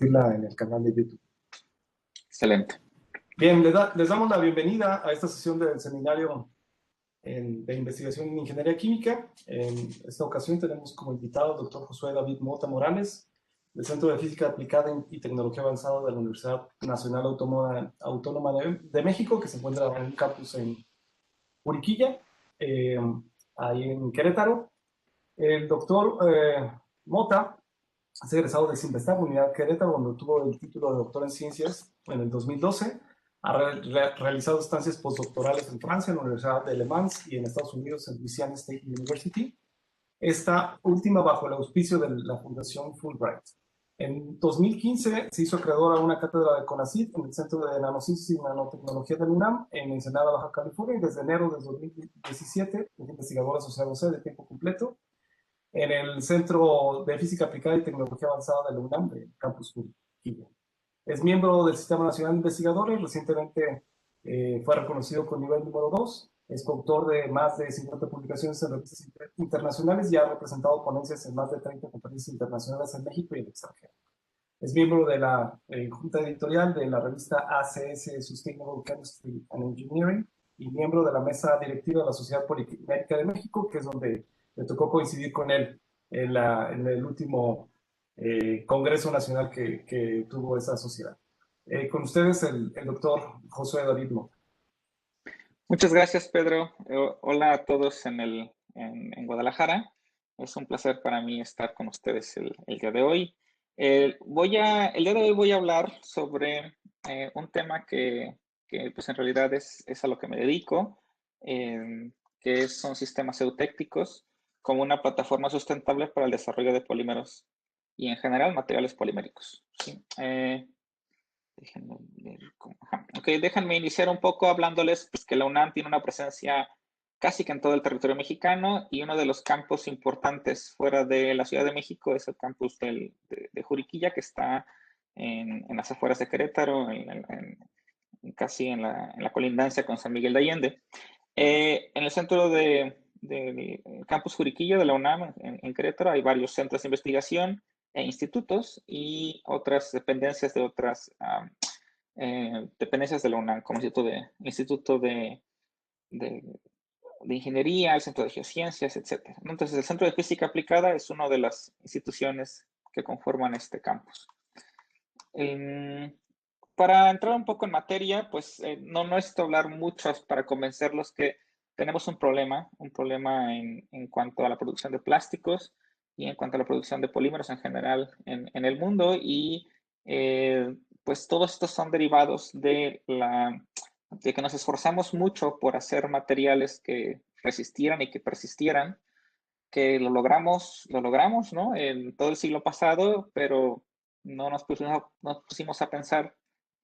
compartirla en el canal de YouTube. Excelente. Bien, les damos la bienvenida a esta sesión del seminario de investigación en ingeniería química. En esta ocasión tenemos como invitado al doctor Josué David Mota Morales, del Centro de Física Aplicada y Tecnología Avanzada de la Universidad Nacional Autónoma de México, que se encuentra en un campus en Juriquilla, ahí en Querétaro. El doctor Mota es egresado de Simvestab, Unidad Querétaro, donde obtuvo el título de doctor en ciencias en el 2012. Ha realizado estancias postdoctorales en Francia, en la Universidad de Le Mans, y en Estados Unidos, en Louisiana State University. Esta última bajo el auspicio de la Fundación Fulbright. En 2015 se hizo acreedor a una cátedra de CONACYT en el Centro de Nanosíntesis y Nanotecnología del UNAM, en Ensenada, Baja California, y desde enero de 2017 es investigador asociado C de tiempo completo en el Centro de Física Aplicada y Tecnología Avanzada de la UNAM, de Campus Juriquilla. Es miembro del Sistema Nacional de Investigadores, recientemente fue reconocido con nivel número 2, es coautor de más de 50 publicaciones en revistas internacionales y ha representado ponencias en más de 30 conferencias internacionales en México y en el extranjero. Es miembro de la junta editorial de la revista ACS Sustainable Chemistry and Engineering y miembro de la mesa directiva de la Sociedad Polimédica de México, que es donde me tocó coincidir con él en el último Congreso Nacional que tuvo esa sociedad. Con ustedes el doctor Josué David Mota. Muchas gracias, Pedro. Hola a todos en Guadalajara. Es un placer para mí estar con ustedes el día de hoy. El día de hoy voy a hablar sobre un tema que pues en realidad es a lo que me dedico, que son sistemas eutécticos como una plataforma sustentable para el desarrollo de polímeros y en general materiales poliméricos. ¿Sí? Déjenme ver déjenme iniciar un poco hablándoles pues, que la UNAM tiene una presencia casi que en todo el territorio mexicano y uno de los campos importantes fuera de la Ciudad de México es el campus de Juriquilla, que está en las afueras de Querétaro, casi en la colindancia con San Miguel de Allende. En el centro del campus Juriquilla de la UNAM, en Querétaro, hay varios centros de investigación e institutos y otras dependencias de otras dependencias de la UNAM, como Instituto de Ingeniería, el Centro de Geociencias, etc. Entonces, el Centro de Física Aplicada es una de las instituciones que conforman este campus. Para entrar un poco en materia, pues no necesito hablar mucho para convencerlos que tenemos un problema en cuanto a la producción de plásticos y en cuanto a la producción de polímeros en general en el mundo y pues todos estos son derivados de que nos esforzamos mucho por hacer materiales que resistieran y que persistieran, que lo logramos, ¿no? En todo el siglo pasado, pero no nos pusimos a pensar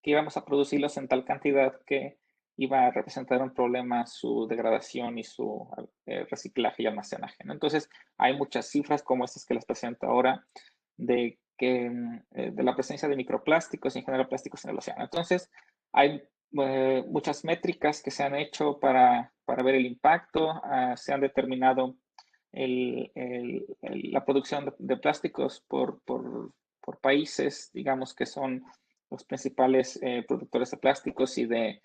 que íbamos a producirlos en tal cantidad que iba a representar un problema su degradación y su reciclaje y almacenaje, ¿no? Entonces, hay muchas cifras como estas que les presento ahora de la presencia de microplásticos y en general plásticos en el océano. Entonces, hay muchas métricas que se han hecho para ver el impacto, se han determinado la producción de plásticos por países, digamos, que son los principales productores de plásticos y de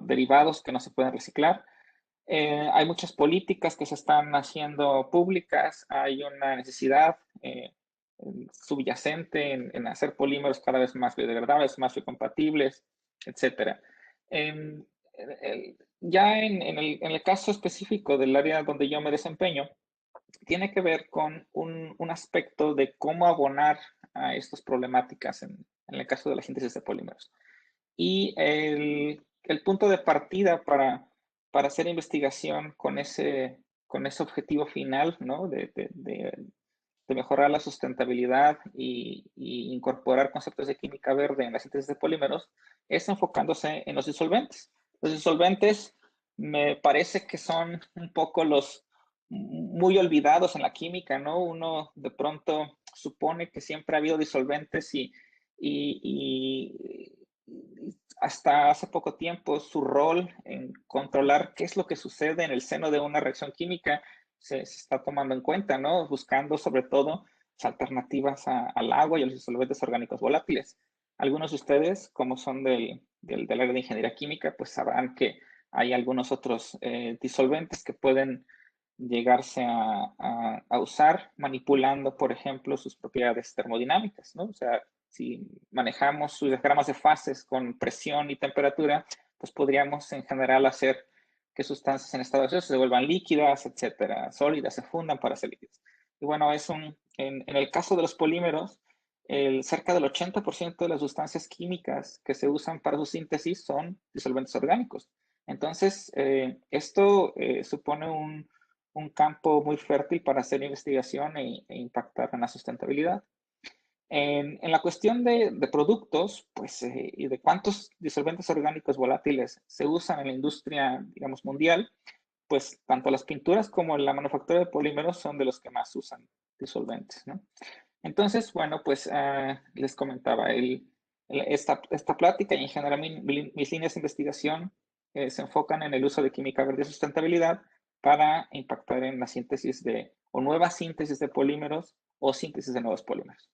derivados que no se pueden reciclar. Hay muchas políticas que se están haciendo públicas, hay una necesidad subyacente en hacer polímeros cada vez más biodegradables, más biocompatibles, etc. Ya en el caso específico del área donde yo me desempeño, tiene que ver con un aspecto de cómo abonar a estas problemáticas en el caso de la síntesis de polímeros. Y el punto de partida para hacer investigación con ese objetivo final, ¿no? de mejorar la sustentabilidad y incorporar conceptos de química verde en la síntesis de polímeros, es enfocándose en los disolventes. Los disolventes me parece que son un poco los muy olvidados en la química, ¿no? Uno de pronto supone que siempre ha habido disolventes y hasta hace poco tiempo su rol en controlar qué es lo que sucede en el seno de una reacción química se está tomando en cuenta, ¿no? Buscando sobre todo alternativas al agua y a los disolventes orgánicos volátiles. Algunos de ustedes, como son del área de ingeniería química, pues sabrán que hay algunos otros disolventes que pueden llegarse a usar manipulando, por ejemplo, sus propiedades termodinámicas, ¿no? O sea, si manejamos sus diagramas de fases con presión y temperatura, pues podríamos en general hacer que sustancias en estado gaseoso se vuelvan líquidas, etcétera, sólidas, se fundan para ser líquidas. Y bueno, en el caso de los polímeros, cerca del 80% de las sustancias químicas que se usan para su síntesis son disolventes orgánicos. Entonces, esto supone un campo muy fértil para hacer investigación e impactar en la sustentabilidad. En la cuestión de productos, pues, y de cuántos disolventes orgánicos volátiles se usan en la industria, digamos, mundial, pues tanto las pinturas como la manufactura de polímeros son de los que más usan disolventes, ¿no? Entonces, bueno, pues les comentaba, esta plática y en general mis líneas de investigación se enfocan en el uso de química verde y sustentabilidad para impactar en la síntesis o nuevas síntesis de polímeros o síntesis de nuevos polímeros.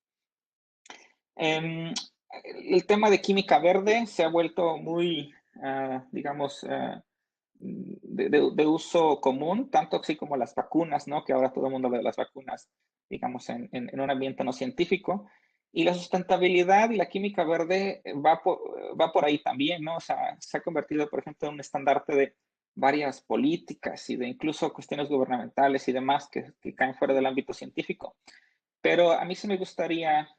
El tema de química verde se ha vuelto muy, digamos, de uso común, tanto así como las vacunas, ¿no? Que ahora todo el mundo habla de las vacunas, digamos, en un ambiente no científico. Y la sustentabilidad y la química verde va por ahí también, ¿no? O sea, se ha convertido, por ejemplo, en un estandarte de varias políticas y de incluso cuestiones gubernamentales y demás que caen fuera del ámbito científico. Pero a mí sí me gustaría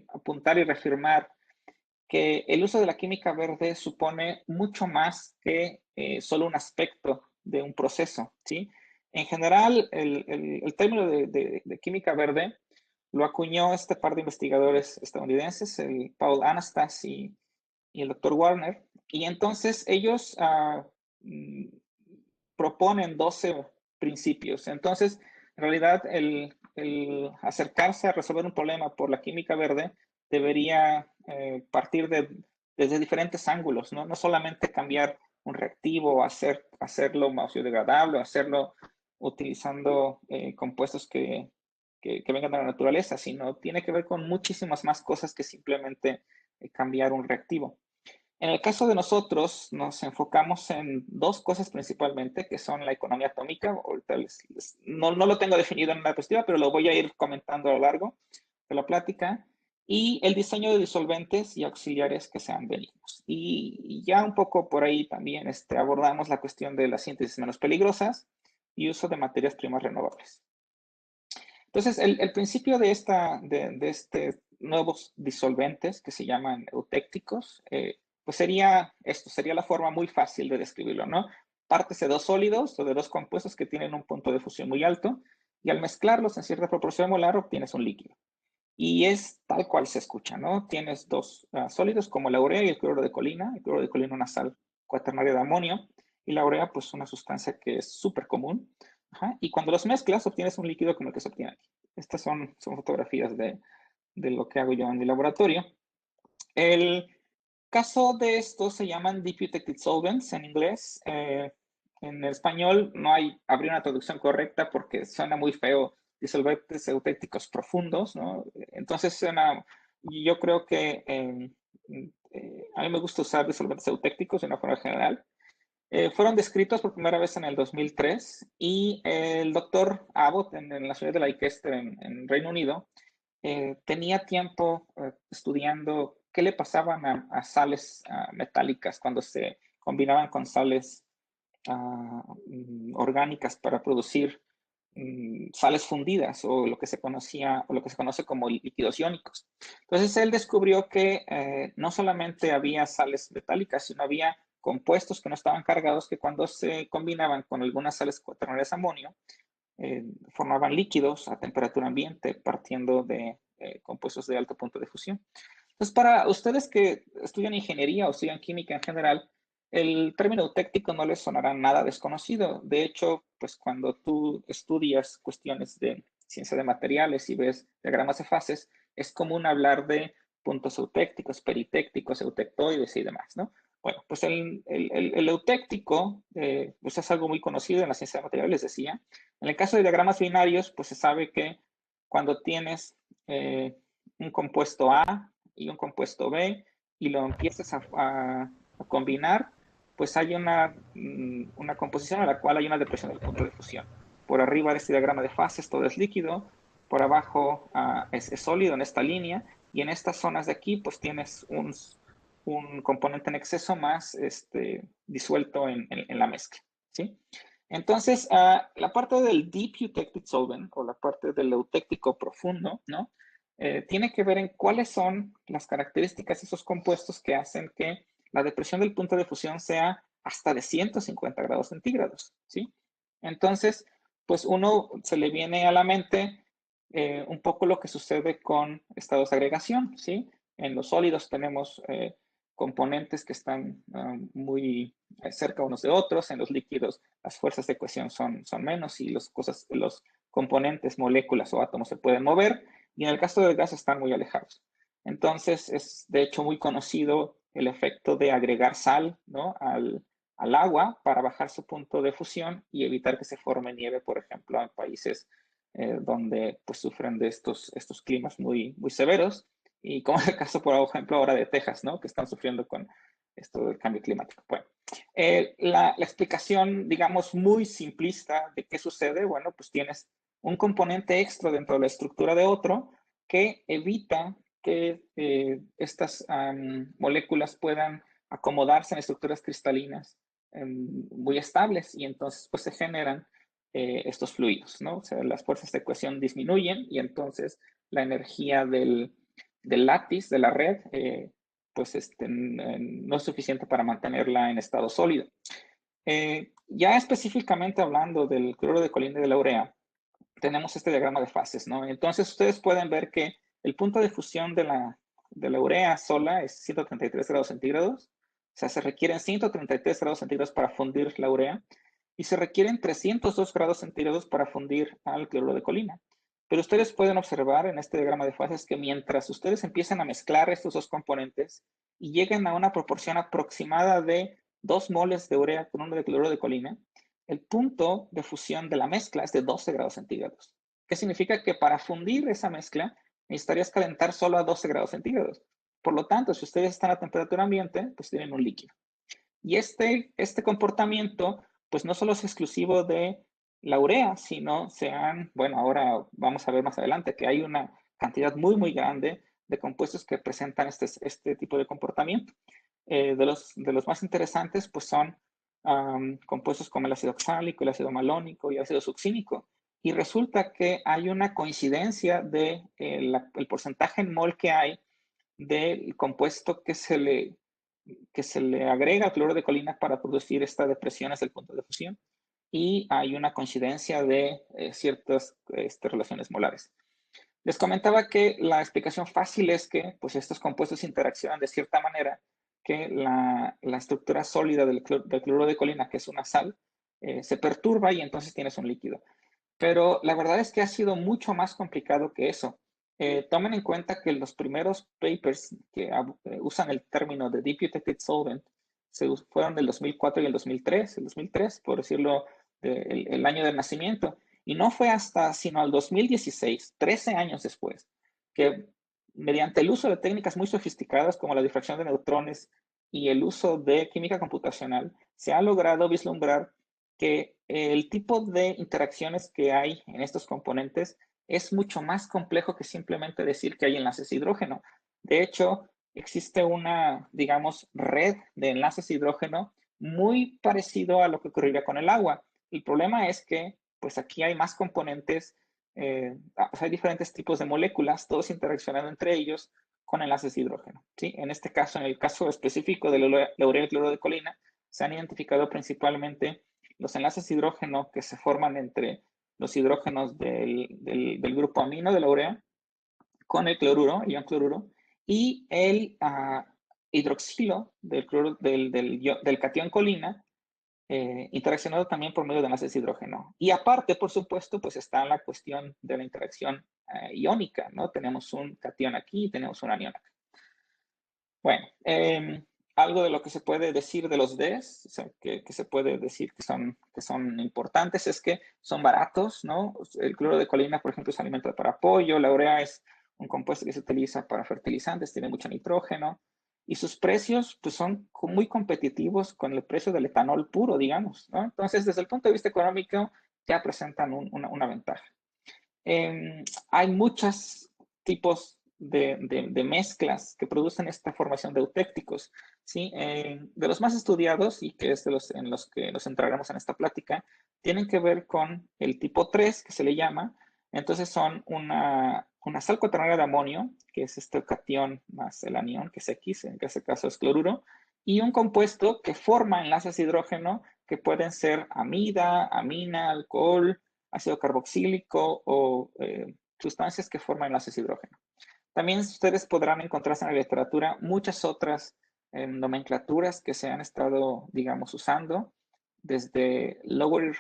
apuntar y reafirmar que el uso de la química verde supone mucho más que solo un aspecto de un proceso, ¿sí? En general, el término de química verde lo acuñó este par de investigadores estadounidenses, el Paul Anastas y el doctor Warner, y entonces ellos proponen 12 principios. Entonces, en realidad, el acercarse a resolver un problema por la química verde debería partir desde diferentes ángulos, ¿no? No solamente cambiar un reactivo, hacerlo más biodegradable, hacerlo utilizando compuestos que vengan de la naturaleza, sino tiene que ver con muchísimas más cosas que simplemente cambiar un reactivo. En el caso de nosotros, nos enfocamos en dos cosas principalmente, que son la economía atómica. Ahorita no lo tengo definido en una perspectiva, pero lo voy a ir comentando a lo largo de la plática. Y el diseño de disolventes y auxiliares que sean benignos. Y ya un poco por ahí también abordamos la cuestión de las síntesis menos peligrosas y uso de materias primas renovables. Entonces, el principio de nuevos disolventes que se llaman eutécticos, pues sería la forma muy fácil de describirlo, ¿no? Partes de dos sólidos o de dos compuestos que tienen un punto de fusión muy alto y al mezclarlos en cierta proporción molar obtienes un líquido. Y es tal cual se escucha, ¿no? Tienes dos sólidos como la urea y el cloruro de colina. El cloruro de colina es una sal cuaternaria de amonio y la urea pues una sustancia que es súper común. Ajá. Y cuando los mezclas obtienes un líquido como el que se obtiene aquí. Estas son fotografías de lo que hago yo en mi laboratorio. El caso de estos se llaman Deputed Solvents en inglés. En español no habría una traducción correcta porque suena muy feo, disolventes eutécticos profundos, ¿no? Entonces yo creo que a mí me gusta usar disolventes eutécticos de una forma general. Fueron descritos por primera vez en el 2003 y el doctor Abbott en la Universidad de Leicester en Reino Unido tenía tiempo estudiando qué le pasaban a sales metálicas cuando se combinaban con sales orgánicas para producir sales fundidas o lo que se conoce como líquidos iónicos. Entonces él descubrió que no solamente había sales metálicas, sino había compuestos que no estaban cargados que cuando se combinaban con algunas sales cuaternarias de amonio formaban líquidos a temperatura ambiente partiendo de compuestos de alto punto de fusión. Entonces, para ustedes que estudian ingeniería o estudian química en general, el término eutéctico no les sonará nada desconocido. De hecho, pues cuando tú estudias cuestiones de ciencia de materiales y ves diagramas de fases, es común hablar de puntos eutécticos, peritécticos, eutectoides y demás, ¿no? Bueno, pues el eutéctico pues es algo muy conocido en la ciencia de materiales, les decía. En el caso de diagramas binarios, pues se sabe que cuando tienes un compuesto A y un compuesto B y lo empiezas a combinar, pues hay una composición en la cual hay una depresión del punto de fusión. Por arriba de este diagrama de fases todo es líquido, por abajo es sólido en esta línea, y en estas zonas de aquí pues tienes un componente en exceso más disuelto en la mezcla, ¿sí? Entonces, la parte del deep eutectic solvent, o la parte del eutéctico profundo, ¿no? Tiene que ver en cuáles son las características de esos compuestos que hacen que la depresión del punto de fusión sea hasta de 150 grados centígrados, ¿sí? Entonces, pues uno se le viene a la mente un poco lo que sucede con estados de agregación, ¿sí? En los sólidos tenemos componentes que están muy cerca unos de otros, en los líquidos las fuerzas de cohesión son menos y los componentes, moléculas o átomos se pueden mover, y en el caso del gas están muy alejados. Entonces es de hecho muy conocido el efecto de agregar sal, ¿no? al agua para bajar su punto de fusión y evitar que se forme nieve, por ejemplo, en países donde pues sufren de estos climas muy, muy severos, y como es el caso, por ejemplo, ahora de Texas, ¿no? Que están sufriendo con esto del cambio climático. Bueno, la explicación, digamos, muy simplista de qué sucede, bueno, pues tienes un componente extra dentro de la estructura de otro que evita que estas moléculas puedan acomodarse en estructuras cristalinas muy estables, y entonces pues se generan estos fluidos, ¿no? O sea, las fuerzas de cohesión disminuyen y entonces la energía del látiz, de la red, pues no es suficiente para mantenerla en estado sólido. Ya específicamente hablando del cloruro de colina y de la urea, tenemos este diagrama de fases, ¿no? Entonces ustedes pueden ver que el punto de fusión de la urea sola es 133 grados centígrados, o sea, se requieren 133 grados centígrados para fundir la urea, y se requieren 302 grados centígrados para fundir al cloruro de colina. Pero ustedes pueden observar en este diagrama de fases que mientras ustedes empiezan a mezclar estos dos componentes y lleguen a una proporción aproximada de 2 moles de urea con 1 de cloruro de colina, el punto de fusión de la mezcla es de 12 grados centígrados. ¿Qué significa? Que para fundir esa mezcla necesitarías calentar solo a 12 grados centígrados. Por lo tanto, si ustedes están a temperatura ambiente, pues tienen un líquido. Y este comportamiento, pues no solo es exclusivo de la urea, sino bueno, ahora vamos a ver más adelante que hay una cantidad muy, muy grande de compuestos que presentan este tipo de comportamiento. De los más interesantes, pues son compuestos como el ácido oxálico, el ácido malónico y el ácido succínico. Y resulta que hay una coincidencia de el porcentaje en mol que hay del compuesto que se le agrega al cloruro de colina para producir esta depresión hacia el punto de fusión, y hay una coincidencia de ciertas relaciones molares. Les comentaba que la explicación fácil es que pues, estos compuestos interaccionan de cierta manera que la estructura sólida del cloruro de colina, que es una sal, se perturba y entonces tienes un líquido. Pero la verdad es que ha sido mucho más complicado que eso. Tomen en cuenta que los primeros papers que usan el término de deep eutectic solvent fueron del 2004 y el 2003, por decirlo, el año del nacimiento. Y no fue hasta sino al 2016, 13 años después, que mediante el uso de técnicas muy sofisticadas como la difracción de neutrones y el uso de química computacional, se ha logrado vislumbrar que el tipo de interacciones que hay en estos componentes es mucho más complejo que simplemente decir que hay enlaces de hidrógeno. De hecho, existe una, digamos, red de enlaces de hidrógeno muy parecido a lo que ocurriría con el agua. El problema es que, pues aquí hay más componentes, hay diferentes tipos de moléculas, todos interaccionando entre ellos con enlaces de hidrógeno, ¿sí? En este caso, en el caso específico de la urea y el cloruro de colina, se han identificado principalmente los enlaces de hidrógeno que se forman entre los hidrógenos del grupo amino de la urea con el cloruro, el ion cloruro, y el hidroxilo del catión colina, interaccionado también por medio de enlaces de hidrógeno. Y aparte, por supuesto, pues está la cuestión de la interacción iónica, ¿no? Tenemos un catión aquí y tenemos un anión acá. Bueno, algo de lo que se puede decir de los DES, o sea, que se puede decir que son importantes, es que son baratos, ¿no? El cloro de colina, por ejemplo, es alimento para pollo, la urea es un compuesto que se utiliza para fertilizantes, tiene mucho nitrógeno, y sus precios pues, son muy competitivos con el precio del etanol puro, digamos, ¿no? Entonces, desde el punto de vista económico, ya presentan una ventaja. Hay muchos tipos de mezclas que producen esta formación de eutécticos, ¿sí? De los más estudiados, y que es de los en los que nos centraremos en esta plática, tienen que ver con el tipo 3, que se le llama. Entonces son una sal cuaternaria de amonio, que es este catión más el anión, que es X, en este caso es cloruro, y un compuesto que forma enlaces de hidrógeno que pueden ser amida, amina, alcohol, ácido carboxílico o sustancias que forman enlaces de hidrógeno. También ustedes podrán encontrarse en la literatura muchas otras nomenclaturas que se han estado, digamos, usando, desde lower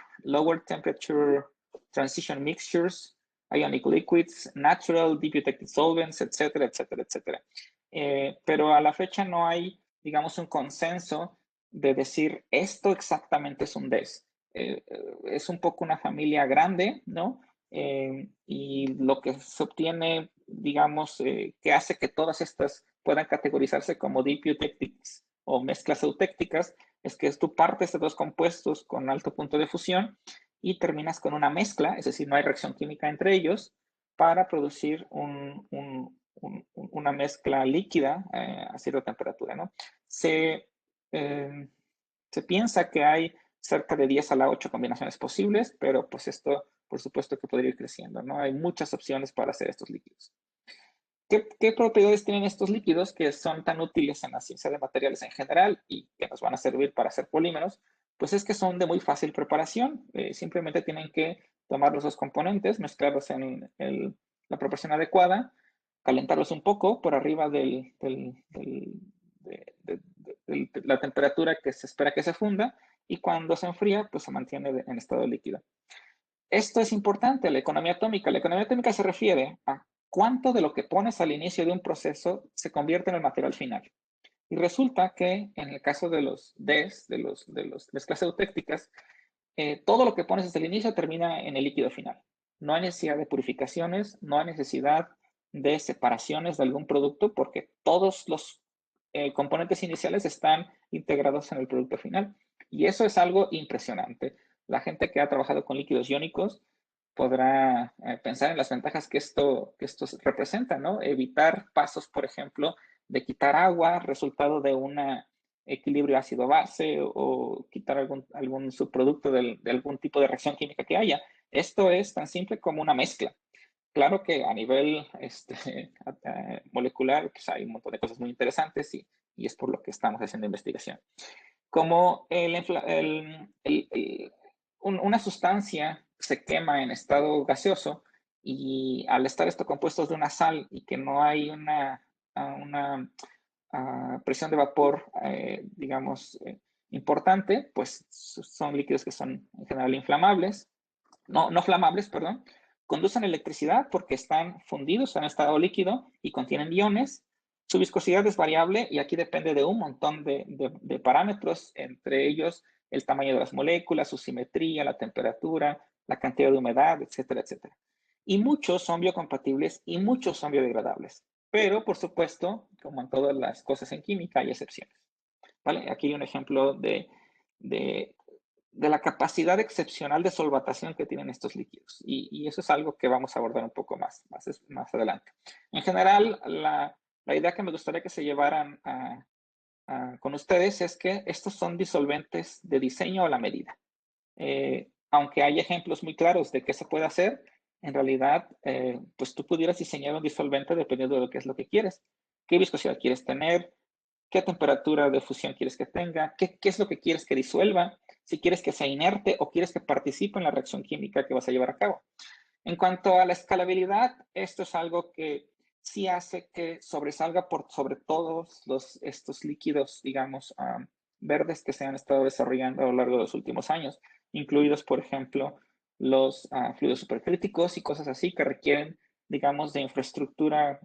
temperature transition mixtures, ionic liquids, natural deep eutectic solvents, etcétera, etcétera, etcétera. Pero a la fecha no hay, digamos, un consenso de decir esto exactamente es un DES. Es un poco una familia grande, ¿no? Y lo que se obtiene, digamos, que hace que todas estas puedan categorizarse como deep eutectics o mezclas eutécticas, es que tú partes de dos compuestos con alto punto de fusión y terminas con una mezcla, es decir, no hay reacción química entre ellos, para producir una mezcla líquida a cierta temperatura, ¿no? Se piensa que hay cerca de 10 a la 8 combinaciones posibles, pero pues esto, por supuesto que podría ir creciendo, ¿no? Hay muchas opciones para hacer estos líquidos. ¿Qué propiedades tienen estos líquidos que son tan útiles en la ciencia de materiales en general y que nos van a servir para hacer polímeros? Pues es que son de muy fácil preparación. Simplemente tienen que tomar los dos componentes, mezclarlos en la proporción adecuada, calentarlos un poco por arriba de la temperatura que se espera que se funda, y cuando se enfría, pues se mantiene en estado líquido. Esto es importante, la economía atómica. La economía atómica se refiere a cuánto de lo que pones al inicio de un proceso se convierte en el material final. Y resulta que en el caso de los DES, de las mezclas eutécticas, todo lo que pones desde el inicio termina en el líquido final. No hay necesidad de purificaciones, no hay necesidad de separaciones de algún producto, porque todos los componentes iniciales están integrados en el producto final. Y eso es algo impresionante. La gente que ha trabajado con líquidos iónicos podrá pensar en las ventajas que esto representa, ¿no? Evitar pasos, por ejemplo, de quitar agua, resultado de un equilibrio ácido-base, o quitar algún subproducto de algún tipo de reacción química que haya. Esto es tan simple como una mezcla. Claro que a nivel molecular pues hay un montón de cosas muy interesantes, y es por lo que estamos haciendo investigación. Como una sustancia se quema en estado gaseoso, y al estar estos compuestos de una sal y que no hay una presión de vapor, digamos, importante, pues son líquidos que son en general inflamables, no flamables, perdón, conducen electricidad porque están fundidos en estado líquido y contienen iones. Su viscosidad es variable y aquí depende de un montón de parámetros, entre ellos el tamaño de las moléculas, su simetría, la temperatura, la cantidad de humedad, etcétera, etcétera. Y muchos son biocompatibles y muchos son biodegradables. Pero, por supuesto, como en todas las cosas en química, hay excepciones. ¿Vale? Aquí hay un ejemplo de la capacidad excepcional de solvatación que tienen estos líquidos. Y eso es algo que vamos a abordar un poco más adelante. En general, la idea que me gustaría que se llevaran con ustedes es que estos son disolventes de diseño a la medida. Aunque hay ejemplos muy claros de qué se puede hacer, en realidad, pues tú pudieras diseñar un disolvente dependiendo de lo que es lo que quieres. ¿Qué viscosidad quieres tener? ¿Qué temperatura de fusión quieres que tenga? ¿Qué es lo que quieres que disuelva? Si quieres que sea inerte o quieres que participe en la reacción química que vas a llevar a cabo. En cuanto a la escalabilidad, esto es algo que sí hace que sobresalga por sobre todos estos líquidos, digamos, verdes que se han estado desarrollando a lo largo de los últimos años, incluidos, por ejemplo, los fluidos supercríticos y cosas así que requieren, digamos, de infraestructura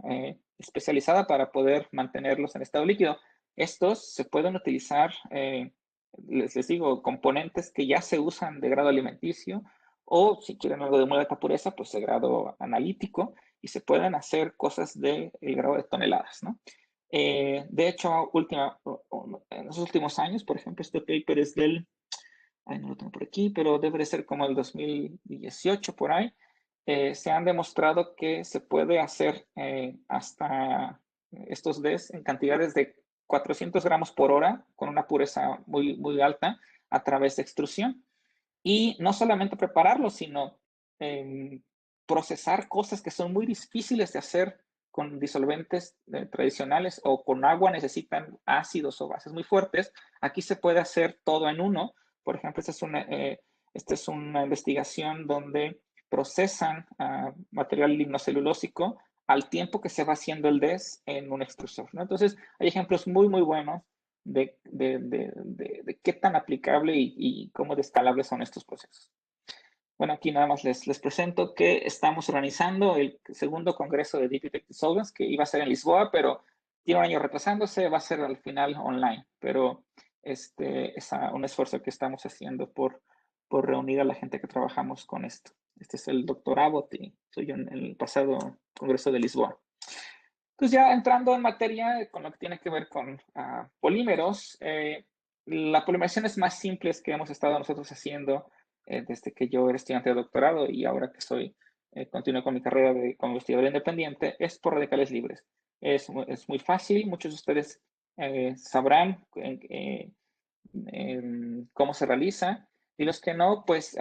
especializada para poder mantenerlos en estado líquido. Estos se pueden utilizar, les digo, componentes que ya se usan de grado alimenticio, o si quieren algo de muy alta pureza, pues de grado analítico, y se pueden hacer cosas del grado de toneladas, ¿no? De hecho, en los últimos años, por ejemplo, este paper es del, ay, no lo tengo por aquí, pero debe de ser como el 2018 por ahí. Se han demostrado que se puede hacer hasta estos DES en cantidades de 400 gramos por hora con una pureza muy, muy alta a través de extrusión. Y no solamente prepararlo, sino procesar cosas que son muy difíciles de hacer con disolventes tradicionales o con agua necesitan ácidos o bases muy fuertes. Aquí se puede hacer todo en uno. Por ejemplo, esta es una investigación donde procesan material lignocelulósico al tiempo que se va haciendo el DES en un extrusor, ¿no? Entonces, hay ejemplos muy, muy buenos de qué tan aplicable y cómo de escalables son estos procesos. Bueno, aquí nada más les presento que estamos organizando el segundo congreso de Deep Detected Solvents, que iba a ser en Lisboa, pero tiene un año retrasándose, va a ser al final online, pero es un esfuerzo que estamos haciendo por reunir a la gente que trabajamos con esto. Este es el doctor Abbott y soy yo en el pasado congreso de Lisboa. Entonces ya entrando en materia con lo que tiene que ver con polímeros, la polimerización es más simple que hemos estado nosotros haciendo desde que yo era estudiante de doctorado y ahora que continúo con mi carrera como investigador independiente, es por radicales libres. Es muy fácil, muchos de ustedes sabrán cómo se realiza y los que no, pues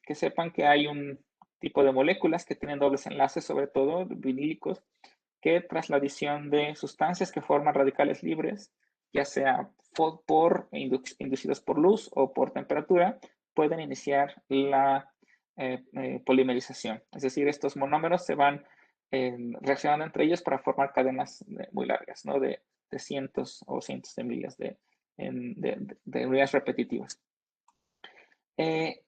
que sepan que hay un tipo de moléculas que tienen dobles enlaces, sobre todo vinílicos, que tras la adición de sustancias que forman radicales libres, ya sea inducidos por luz o por temperatura, pueden iniciar la polimerización. Es decir, estos monómeros se van reaccionando entre ellos para formar cadenas muy largas, ¿no? De cientos o cientos de miles de unidades repetitivas.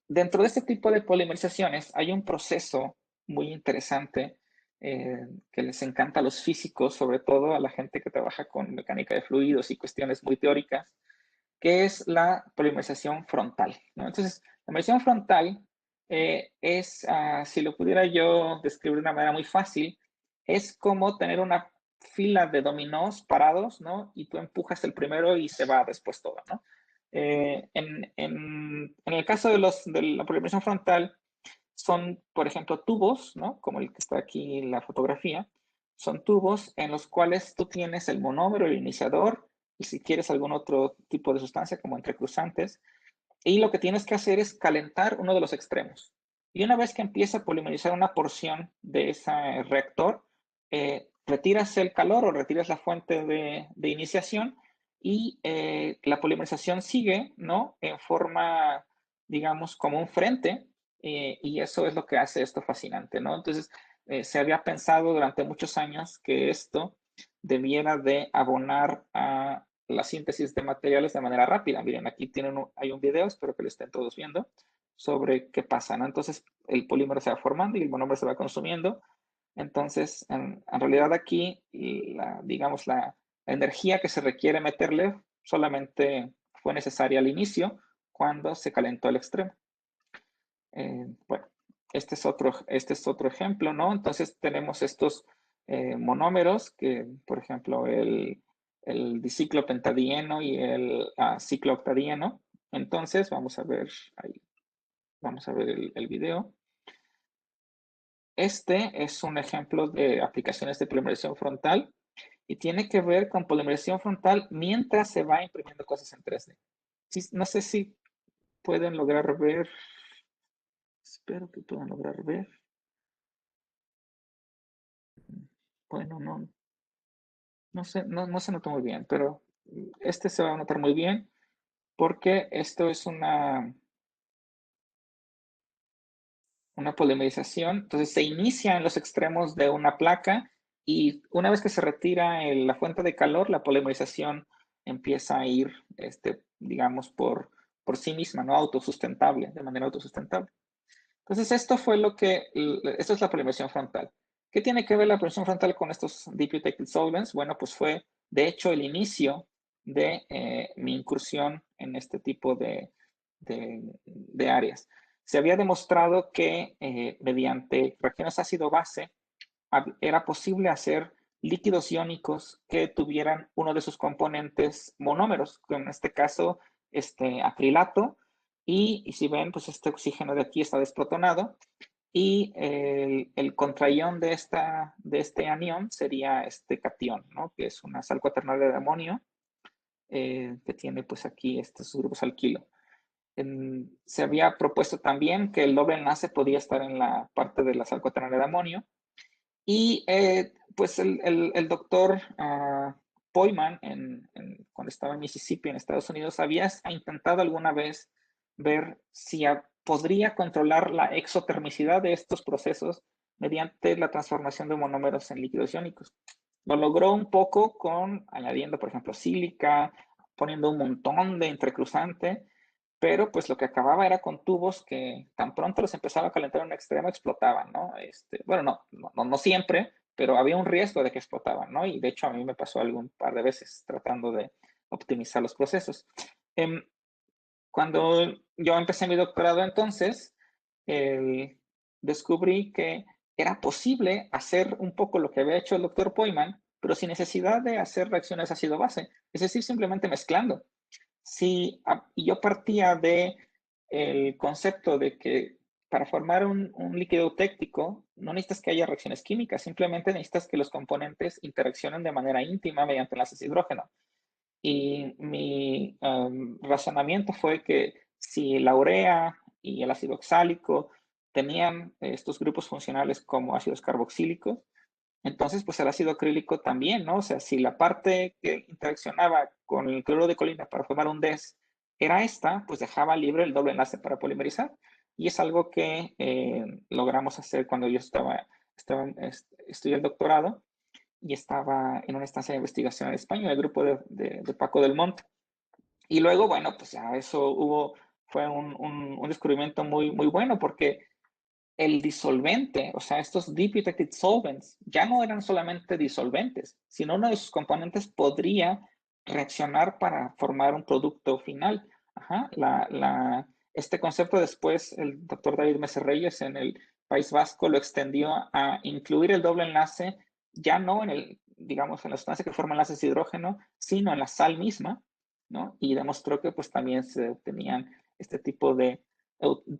Dentro de este tipo de polimerizaciones hay un proceso muy interesante que les encanta a los físicos, sobre todo a la gente que trabaja con mecánica de fluidos y cuestiones muy teóricas, que es la polimerización frontal, ¿no? Entonces, la polimerización frontal si lo pudiera yo describir de una manera muy fácil, es como tener una fila de dominós parados, ¿no? Y tú empujas el primero y se va después todo, ¿no? En el caso de la polimerización frontal, son, por ejemplo, tubos, ¿no? Como el que está aquí en la fotografía. Son tubos en los cuales tú tienes el monómero, el iniciador, y si quieres algún otro tipo de sustancia como entrecruzantes. Y lo que tienes que hacer es calentar uno de los extremos. Y una vez que empieza a polimerizar una porción de ese reactor, retiras el calor o retiras la fuente de iniciación y la polimerización sigue, ¿no? En forma, digamos, como un frente, y eso es lo que hace esto fascinante, ¿no? Entonces, se había pensado durante muchos años que esto debiera de abonar a la síntesis de materiales de manera rápida. Miren, aquí hay un video, espero que lo estén todos viendo, sobre qué pasa, ¿no? Entonces, el polímero se va formando y el monómero se va consumiendo. Entonces, en realidad aquí, digamos, la energía que se requiere meterle solamente fue necesaria al inicio cuando se calentó el extremo. Bueno, este es otro ejemplo, ¿no? Entonces tenemos estos monómeros que, por ejemplo, el diciclopentadieno y el ciclooctadieno. Entonces, vamos a ver ahí, vamos a ver el video. Este es un ejemplo de aplicaciones de polimerización frontal y tiene que ver con polimerización frontal mientras se va imprimiendo cosas en 3D. Sí, no sé si pueden lograr ver, espero que puedan lograr ver. Bueno, no sé, no se nota muy bien, pero este se va a notar muy bien porque esto es una polimerización. Entonces se inicia en los extremos de una placa y una vez que se retira la fuente de calor, la polimerización empieza a ir, digamos, por sí misma, ¿no? Autosustentable, de manera autosustentable. Entonces esto es la polimerización frontal. ¿Qué tiene que ver la polimerización frontal con estos Deep Detected Solvents? Bueno, pues fue, de hecho, el inicio de mi incursión en este tipo de áreas. Se había demostrado que mediante reacciones ácido-base era posible hacer líquidos iónicos que tuvieran uno de sus componentes monómeros, en este caso acrilato, y si ven, pues este oxígeno de aquí está desprotonado, y el contraión de este anión sería este catión, ¿no? Que es una sal cuaternaria de amonio, que tiene pues aquí estos grupos alquilo. Se había propuesto también que el doble enlace podía estar en la parte de la sal cuaternaria de amonio, y pues el doctor Poyman, cuando estaba en Mississippi, en Estados Unidos, había intentado alguna vez ver si podría controlar la exotermicidad de estos procesos mediante la transformación de monómeros en líquidos iónicos. Lo logró un poco añadiendo, por ejemplo, sílica, poniendo un montón de entrecruzante, pero pues lo que acababa era con tubos que tan pronto los empezaba a calentar en un extremo explotaban, ¿no? Bueno, no siempre, pero había un riesgo de que explotaban, ¿no? Y de hecho a mí me pasó algún par de veces tratando de optimizar los procesos. Cuando yo empecé mi doctorado entonces, descubrí que era posible hacer un poco lo que había hecho el doctor Poyman, pero sin necesidad de hacer reacciones ácido-base, es decir, simplemente mezclando. Sí, y yo partía de el concepto de que para formar un líquido eutéctico no necesitas que haya reacciones químicas, simplemente necesitas que los componentes interaccionen de manera íntima mediante enlaces de hidrógeno. Y mi razonamiento fue que si la urea y el ácido oxálico tenían estos grupos funcionales como ácidos carboxílicos, entonces, pues el ácido acrílico también, ¿no? O sea, si la parte que interaccionaba con el cloruro de colina para formar un DES era esta, pues dejaba libre el doble enlace para polimerizar. Y es algo que logramos hacer cuando yo estudié el doctorado y estaba en una estancia de investigación en España, el grupo de Paco del Monte. Y luego, bueno, pues ya fue un descubrimiento muy, muy bueno porque el disolvente, o sea, estos deep detected solvents, ya no eran solamente disolventes, sino uno de sus componentes podría reaccionar para formar un producto final. Ajá, este concepto después el doctor David Meserreyes en el País Vasco lo extendió a incluir el doble enlace ya no digamos, en la sustancia que forma enlaces de hidrógeno, sino en la sal misma, ¿no? Y demostró que pues también se obtenían este tipo de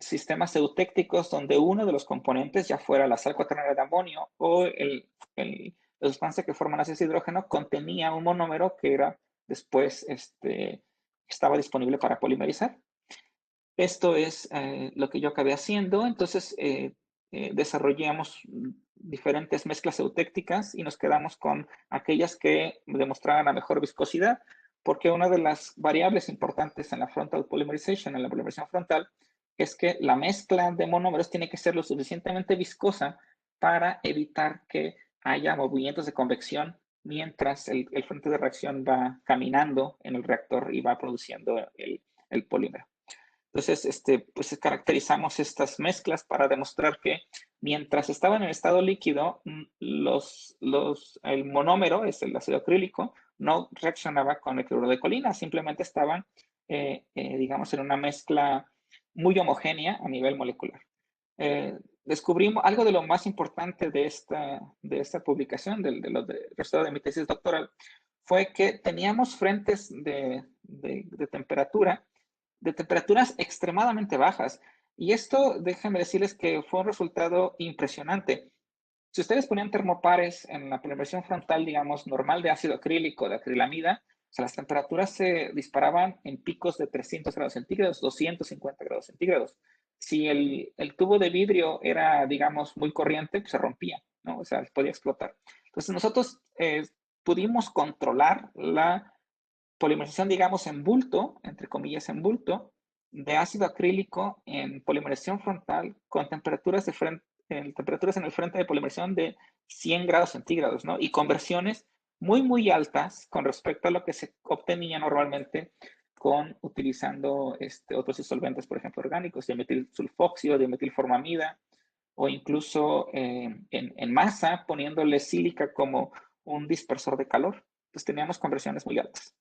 sistemas eutécticos donde uno de los componentes, ya fuera la sal cuaternaria de amonio o la sustancia que forma enlaces de hidrógeno, contenía un monómero que era después estaba disponible para polimerizar. Esto es lo que yo acabé haciendo. Entonces, desarrollamos diferentes mezclas eutécticas y nos quedamos con aquellas que demostraban la mejor viscosidad, porque una de las variables importantes en la frontal polymerization, en la polimerización frontal, es que la mezcla de monómeros tiene que ser lo suficientemente viscosa para evitar que haya movimientos de convección mientras el frente de reacción va caminando en el reactor y va produciendo el polímero. Entonces, pues caracterizamos estas mezclas para demostrar que mientras estaban en estado líquido, el monómero, es el ácido acrílico, no reaccionaba con el cloruro de colina, simplemente estaban, digamos, en una mezcla muy homogénea a nivel molecular. Descubrimos algo de lo más importante de esta publicación, del resultado de mi tesis doctoral, fue que teníamos frentes de temperatura de temperaturas extremadamente bajas. Y esto, déjenme decirles que fue un resultado impresionante. Si ustedes ponían termopares en la polimerisción frontal, digamos, normal de ácido acrílico, de acrilamida, o sea, las temperaturas se disparaban en picos de 300 grados centígrados, 250 grados centígrados. Si el tubo de vidrio era, digamos, muy corriente, pues se rompía, ¿no? O sea, podía explotar. Entonces, nosotros pudimos controlar la polimerización, digamos, en bulto, entre comillas, en bulto, de ácido acrílico en polimerización frontal con temperaturas temperaturas en el frente de polimerización de 100 grados centígrados, ¿no? Y conversiones muy, muy altas con respecto a lo que se obtenía normalmente utilizando otros disolventes, por ejemplo, orgánicos, dimetilsulfóxido, dimetilformamida, o incluso en masa poniéndole sílica como un dispersor de calor. Entonces teníamos conversiones muy altas.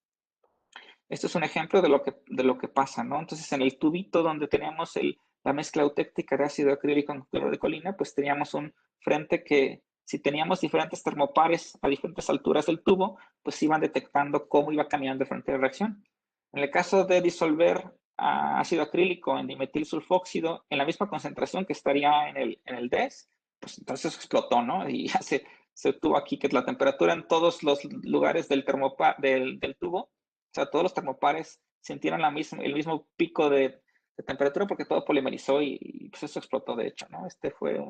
Esto es un ejemplo de lo que pasa, ¿no? Entonces, en el tubito donde teníamos la mezcla eutéctica de ácido acrílico con cloro de colina, pues teníamos un frente que, si teníamos diferentes termopares a diferentes alturas del tubo, pues iban detectando cómo iba cambiando el frente de reacción. En el caso de disolver ácido acrílico en dimetil sulfóxido en la misma concentración que estaría en el DES, pues entonces explotó, ¿no? Y ya se tuvo aquí que la temperatura en todos los lugares del tubo, o sea, todos los termopares sintieron el mismo pico de temperatura porque todo polimerizó y pues eso explotó, de hecho, ¿no? Este fue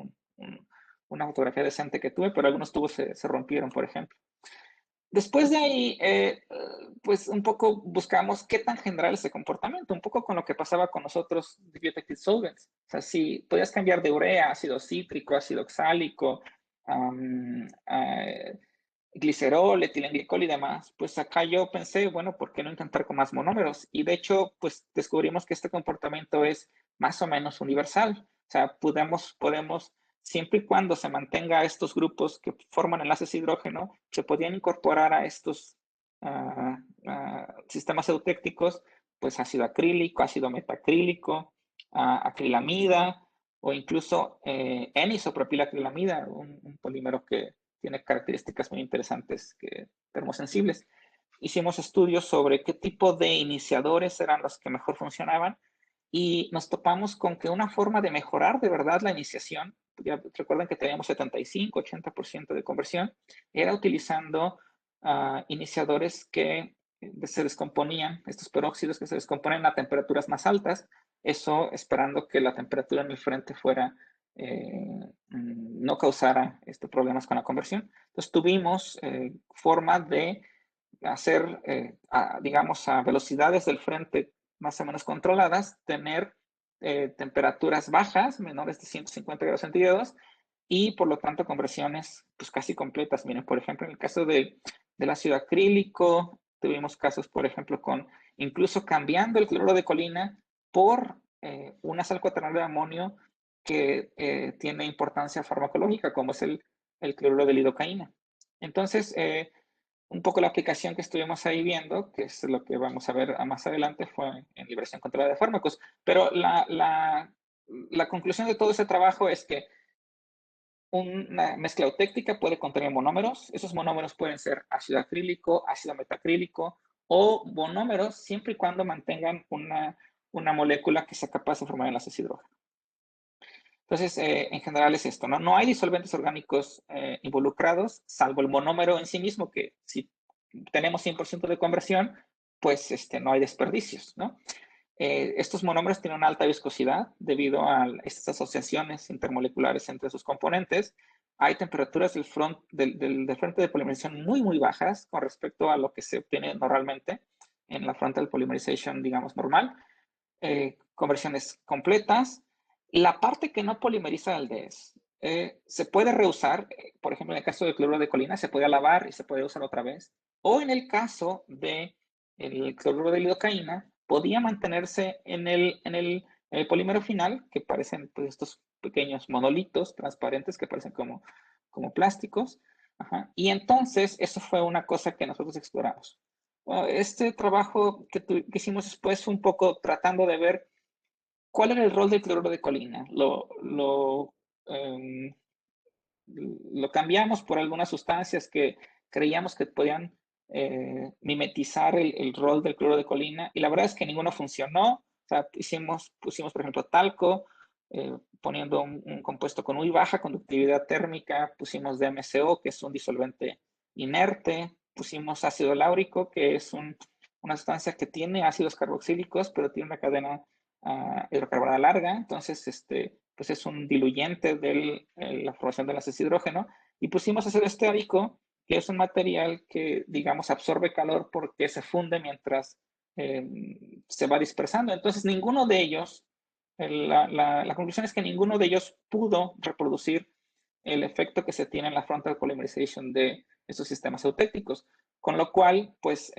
una fotografía decente que tuve, pero algunos tubos se rompieron, por ejemplo. Después de ahí, pues un poco buscamos qué tan general es ese comportamiento, un poco con lo que pasaba con nosotros de Bioactive Solvents. O sea, si podías cambiar de urea, ácido cítrico, ácido oxálico, glicerol, etilenglicol y demás, pues acá yo pensé, bueno, ¿por qué no intentar con más monómeros? Y de hecho, pues descubrimos que este comportamiento es más o menos universal. O sea, podemos siempre y cuando se mantenga estos grupos que forman enlaces hidrógeno, se podían incorporar a estos sistemas eutécticos, pues ácido acrílico, ácido metacrílico, acrilamida o incluso N-isopropilacrilamida, un polímero que tiene características muy interesantes, termosensibles. Hicimos estudios sobre qué tipo de iniciadores eran los que mejor funcionaban y nos topamos con que una forma de mejorar de verdad la iniciación, ya recuerden que teníamos 75-80% de conversión, era utilizando iniciadores que se descomponían, estos peróxidos que se descomponen a temperaturas más altas, eso esperando que la temperatura en el frente fuera, no causara problemas con la conversión. Entonces tuvimos forma de hacer, digamos, a velocidades del frente más o menos controladas, tener temperaturas bajas, menores de 150 grados centígrados, y por lo tanto conversiones pues casi completas. Miren, por ejemplo, en el caso del ácido acrílico, tuvimos casos, por ejemplo, con incluso cambiando el cloro de colina por una sal cuaternaria de amonio que tiene importancia farmacológica, como es el cloruro de lidocaína. Entonces, un poco la aplicación que estuvimos ahí viendo, que es lo que vamos a ver más adelante, fue en liberación controlada de fármacos. Pero la conclusión de todo ese trabajo es que una mezcla eutéctica puede contener monómeros. Esos monómeros pueden ser ácido acrílico, ácido metacrílico o monómeros siempre y cuando mantengan una molécula que sea capaz de formar enlaces hidrógeno. Entonces, en general es esto, ¿no? No hay disolventes orgánicos involucrados, salvo el monómero en sí mismo, que si tenemos 100% de conversión, pues no hay desperdicios, ¿no? Estos monómeros tienen una alta viscosidad debido a estas asociaciones intermoleculares entre sus componentes. Hay temperaturas del frente de polimerización muy, muy bajas con respecto a lo que se obtiene normalmente en la frontal polymerization, digamos, normal. Conversiones completas. La parte que no polimeriza el DS se puede reusar, por ejemplo, en el caso del cloruro de colina, se puede lavar y se puede usar otra vez. O en el caso del cloruro de lidocaína, podía mantenerse en el polímero final, que parecen pues, estos pequeños monolitos transparentes que parecen como plásticos. Ajá. Y entonces, eso fue una cosa que nosotros exploramos. Bueno, este trabajo que hicimos después fue un poco tratando de ver cuál era el rol del cloruro de colina. Lo cambiamos por algunas sustancias que creíamos que podían mimetizar el rol del cloruro de colina y la verdad es que ninguno funcionó. O sea, pusimos, por ejemplo, talco, poniendo un compuesto con muy baja conductividad térmica, pusimos DMSO, que es un disolvente inerte, pusimos ácido láurico, que es una sustancia que tiene ácidos carboxílicos, pero tiene una cadena hidrocarbonada larga, entonces pues es un diluyente de la formación del enlaces hidrógeno, y pusimos ácido estéarico, que es un material que, digamos, absorbe calor porque se funde mientras se va dispersando. Entonces, ninguno de ellos, la conclusión es que ninguno de ellos pudo reproducir el efecto que se tiene en la frontal polymerization de estos sistemas eutécticos, con lo cual, pues,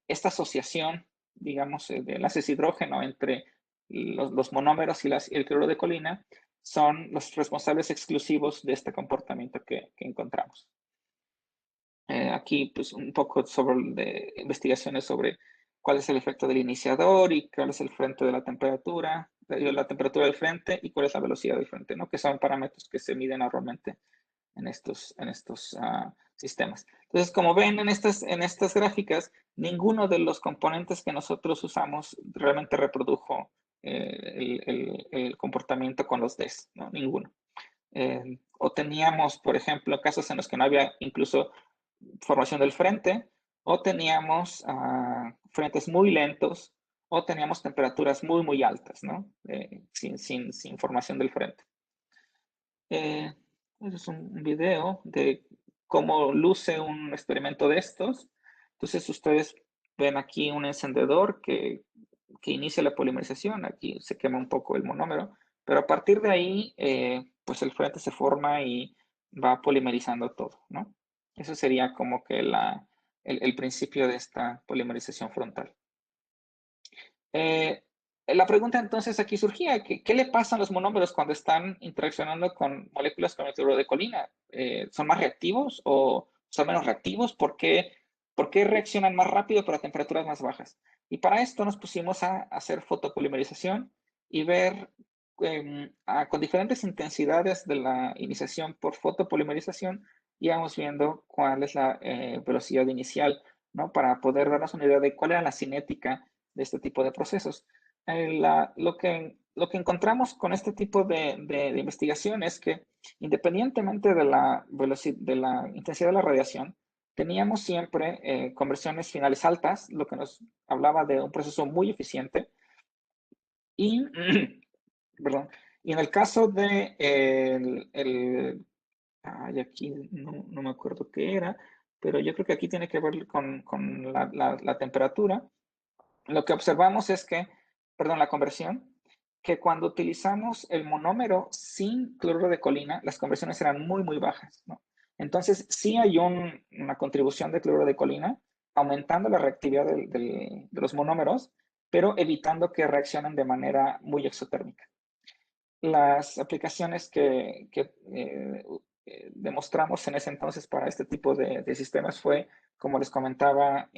esta asociación, digamos, de enlaces hidrógeno entre los monómeros y el cloruro de colina son los responsables exclusivos de este comportamiento que encontramos. Aquí, pues, un poco sobre investigaciones sobre cuál es el efecto del iniciador y cuál es el frente de la temperatura del frente y cuál es la velocidad del frente, ¿no? Que son parámetros que se miden normalmente en estos sistemas. Entonces, como ven en estas gráficas, ninguno de los componentes que nosotros usamos realmente reprodujo el comportamiento con los Ds, ¿no? Ninguno. O teníamos, por ejemplo, casos en los que no había incluso formación del frente, o teníamos frentes muy lentos, o teníamos temperaturas muy, muy altas, ¿no? Sin formación del frente. Este es un video de cómo luce un experimento de estos. Entonces, ustedes ven aquí un encendedor que inicia la polimerización. Aquí se quema un poco el monómero, pero a partir de ahí, pues el frente se forma y va polimerizando todo, ¿no? Eso sería como que el principio de esta polimerización frontal. La pregunta entonces aquí surgía, ¿qué le pasa a los monómeros cuando están interaccionando con moléculas con el cloruro de colina? ¿Son más reactivos o son menos reactivos? ¿Por qué reaccionan más rápido pero a temperaturas más bajas? Y para esto nos pusimos a hacer fotopolimerización y ver con diferentes intensidades de la iniciación por fotopolimerización, íbamos viendo cuál es la velocidad inicial, ¿no? Para poder darnos una idea de cuál era la cinética de este tipo de procesos. Lo que encontramos con este tipo de investigación es que independientemente de de la intensidad de la radiación, teníamos siempre conversiones finales altas, lo que nos hablaba de un proceso muy eficiente. Y, perdón, y en el caso de aquí no me acuerdo qué era, pero yo creo que aquí tiene que ver con la temperatura. Lo que observamos es que, perdón, la conversión, que cuando utilizamos el monómero sin cloruro de colina, las conversiones eran muy, muy bajas, ¿no? Entonces, sí hay una contribución de cloruro de colina, aumentando la reactividad de los monómeros, pero evitando que reaccionen de manera muy exotérmica. Las aplicaciones que demostramos en ese entonces para este tipo de sistemas fue, como les comentaba,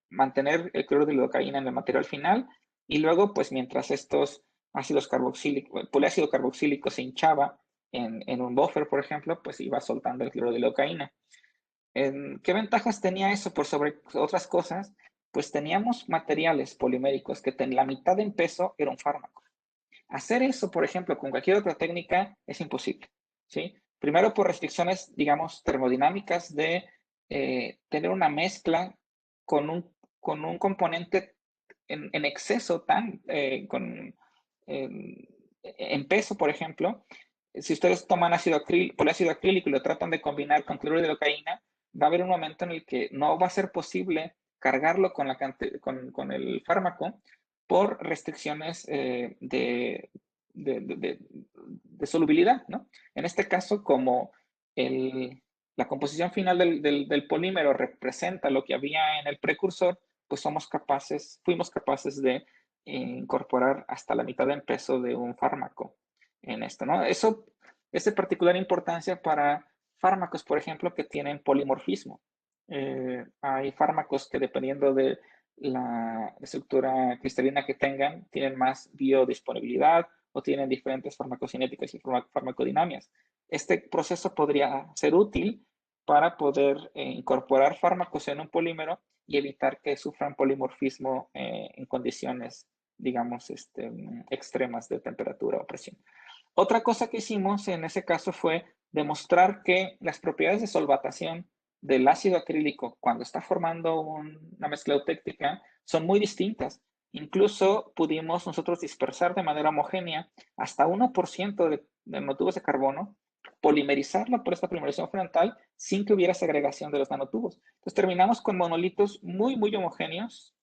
mantener el cloruro de lidocaína en el material final y luego, pues mientras estos ácidos carboxílicos, el poliácido carboxílico se hinchaba en un buffer, por ejemplo, pues iba soltando el cloruro de lidocaína. ¿Qué ventajas tenía eso por sobre otras cosas? Pues teníamos materiales poliméricos que la mitad en peso era un fármaco. Hacer eso, por ejemplo, con cualquier otra técnica es imposible, ¿sí? Primero por restricciones, digamos, termodinámicas de tener una mezcla con un componente en exceso en peso, por ejemplo. Si ustedes toman poliácido acrílico y lo tratan de combinar con cloruro de lidocaína, va a haber un momento en el que no va a ser posible cargarlo con el fármaco por restricciones de solubilidad, ¿no? En este caso, como la composición final del polímero representa lo que había en el precursor, pues fuimos capaces de incorporar hasta la mitad en peso de un fármaco en esto, ¿no? Eso es de particular importancia para fármacos, por ejemplo, que tienen polimorfismo. Hay fármacos que dependiendo de la estructura cristalina que tengan, tienen más biodisponibilidad o tienen diferentes farmacocinéticas y farmacodinamias. Este proceso podría ser útil para poder incorporar fármacos en un polímero y evitar que sufran polimorfismo en condiciones, digamos, extremas de temperatura o presión. Otra cosa que hicimos en ese caso fue demostrar que las propiedades de solvatación del ácido acrílico cuando está formando una mezcla eutéctica son muy distintas. Incluso pudimos nosotros dispersar de manera homogénea hasta 1% de nanotubos de carbono, polimerizarlo por esta polimerización frontal sin que hubiera segregación de los nanotubos. Entonces terminamos con monolitos muy, muy homogéneos.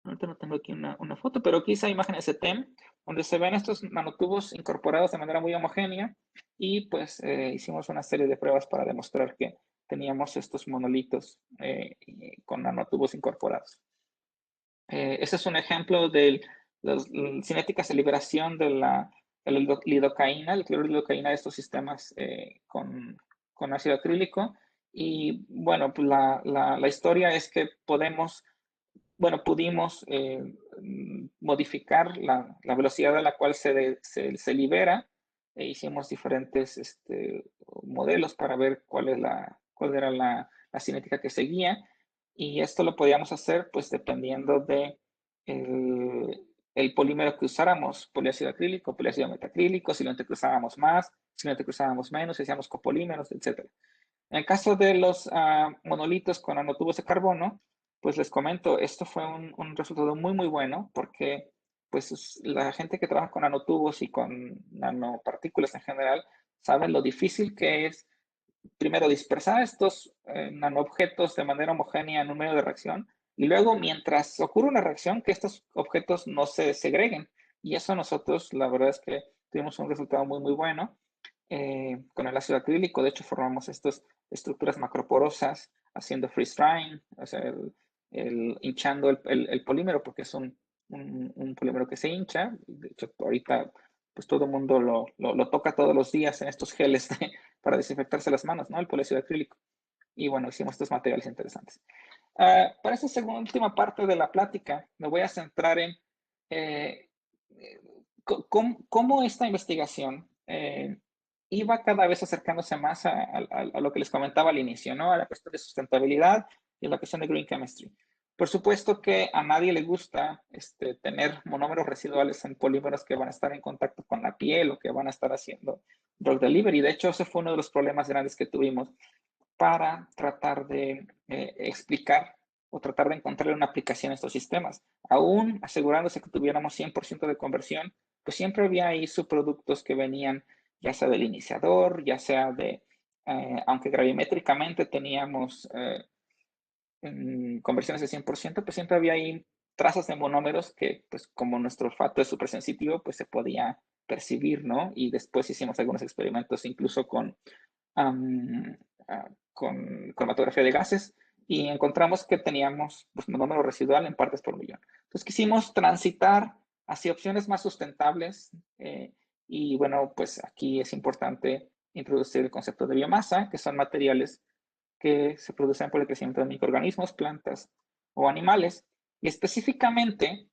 Ahorita no tengo aquí una foto, pero aquí esa imagen es TEM, donde se ven estos nanotubos incorporados de manera muy homogénea y pues hicimos una serie de pruebas para demostrar que teníamos estos monolitos con nanotubos incorporados. Ese es un ejemplo de las cinéticas de liberación de la lidocaína, el cloruro de lidocaína de estos sistemas con ácido acrílico. Y bueno, pues la historia es que podemos bueno, pudimos modificar la velocidad a la cual se libera e hicimos diferentes modelos para ver cuál era la cinética que seguía, y esto lo podíamos hacer pues dependiendo de el polímero que usáramos, poliácido acrílico, poliácido metacrílico, si lo entrecruzábamos más, si lo entrecruzábamos menos, si hacíamos copolímeros, etc. En el caso de los monolitos con nanotubos de carbono, pues les comento, esto fue un resultado muy, muy bueno, porque pues la gente que trabaja con nanotubos y con nanopartículas en general saben lo difícil que es, primero, dispersar estos nanoobjetos de manera homogénea en un medio de reacción, y luego, mientras ocurre una reacción, que estos objetos no se segreguen. Y eso nosotros, la verdad es que tuvimos un resultado muy, muy bueno. Con el ácido acrílico, de hecho, formamos estas estructuras macroporosas haciendo freeze drying, o sea, hinchando el polímero, porque es un polímero que se hincha. De hecho, ahorita pues todo el mundo lo toca todos los días en estos geles para desinfectarse las manos, ¿no? El poliácido acrílico. Y bueno, hicimos estos materiales interesantes. Para esta segunda, última parte de la plática, me voy a centrar en eh, cómo esta investigación iba cada vez acercándose más a lo que les comentaba al inicio, ¿no? A la cuestión de sustentabilidad y a la cuestión de green chemistry. Por supuesto que a nadie le gusta tener monómeros residuales en polímeros que van a estar en contacto con la piel o que van a estar haciendo drug delivery. De hecho, ese fue uno de los problemas grandes que tuvimos para tratar de explicar o tratar de encontrar una aplicación a estos sistemas. Aún asegurándose que tuviéramos 100% de conversión, pues siempre había ahí subproductos que venían ya sea del iniciador, ya sea aunque gravimétricamente teníamos conversiones de 100%, pues siempre había ahí trazas de monómeros que, pues como nuestro olfato es súper sensitivo, pues se podía percibir, ¿no? Y después hicimos algunos experimentos incluso con cromatografía de gases, y encontramos que teníamos pues, monómero residual en partes por millón. Entonces quisimos transitar hacia opciones más sustentables y bueno, pues aquí es importante introducir el concepto de biomasa, que son materiales que se producen por el crecimiento de microorganismos, plantas o animales. Y específicamente,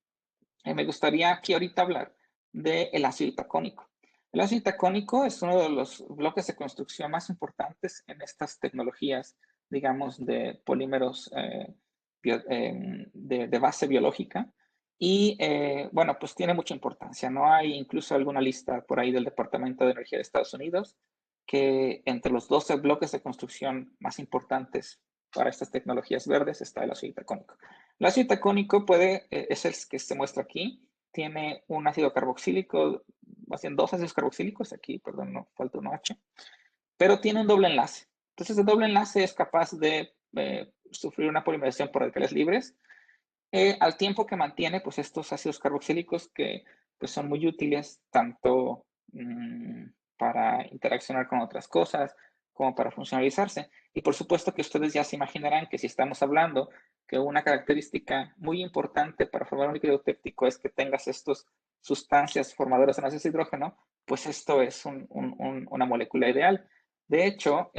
me gustaría aquí ahorita hablar del ácido itacónico. El ácido itacónico es uno de los bloques de construcción más importantes en estas tecnologías, digamos, de polímeros de base biológica. Y bueno, pues tiene mucha importancia, ¿no? Hay incluso alguna lista por ahí del Departamento de Energía de Estados Unidos que entre los 12 bloques de construcción más importantes para estas tecnologías verdes está el ácido itacónico. El ácido itacónico es el que se muestra aquí, tiene un ácido carboxílico, más bien dos ácidos carboxílicos, aquí, perdón, no, falta un H, pero tiene un doble enlace. Entonces, el doble enlace es capaz de sufrir una polimerización por radicales libres, al tiempo que mantiene pues, estos ácidos carboxílicos que pues, son muy útiles tanto para interaccionar con otras cosas como para funcionalizarse. Y por supuesto que ustedes ya se imaginarán que si estamos hablando que una característica muy importante para formar un líquido eutéptico es que tengas estas sustancias formadoras de enlaces de hidrógeno, pues esto es una molécula ideal. De hecho,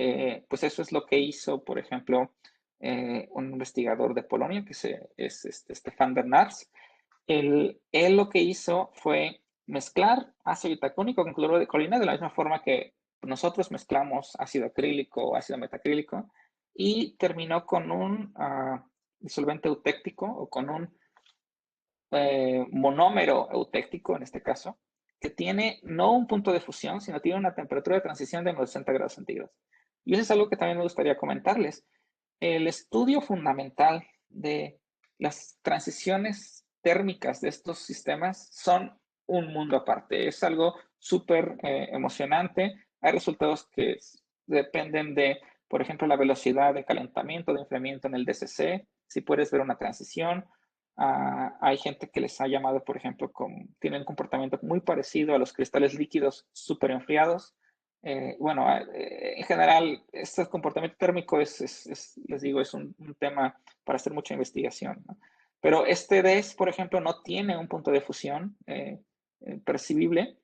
pues eso es lo que hizo, por ejemplo, un investigador de Polonia, que es Stefan Bernards. Él lo que hizo fue mezclar ácido itacónico con cloruro de colina de la misma forma que nosotros mezclamos ácido acrílico o ácido metacrílico, y terminó con un disolvente eutéctico o con un monómero eutéctico en este caso, que tiene no un punto de fusión, sino tiene una temperatura de transición de menos 60 grados centígrados. Y eso es algo que también me gustaría comentarles. El estudio fundamental de las transiciones térmicas de estos sistemas son un mundo aparte. Es algo súper emocionante. Hay resultados que dependen de, por ejemplo, la velocidad de calentamiento, de enfriamiento en el DCC, si puedes ver una transición. Hay gente que les ha llamado, por ejemplo, tienen un comportamiento muy parecido a los cristales líquidos súper enfriados. Bueno, en general, este comportamiento térmico les digo, es un tema para hacer mucha investigación, ¿no? Pero este DES, por ejemplo, no tiene un punto de fusión percibible,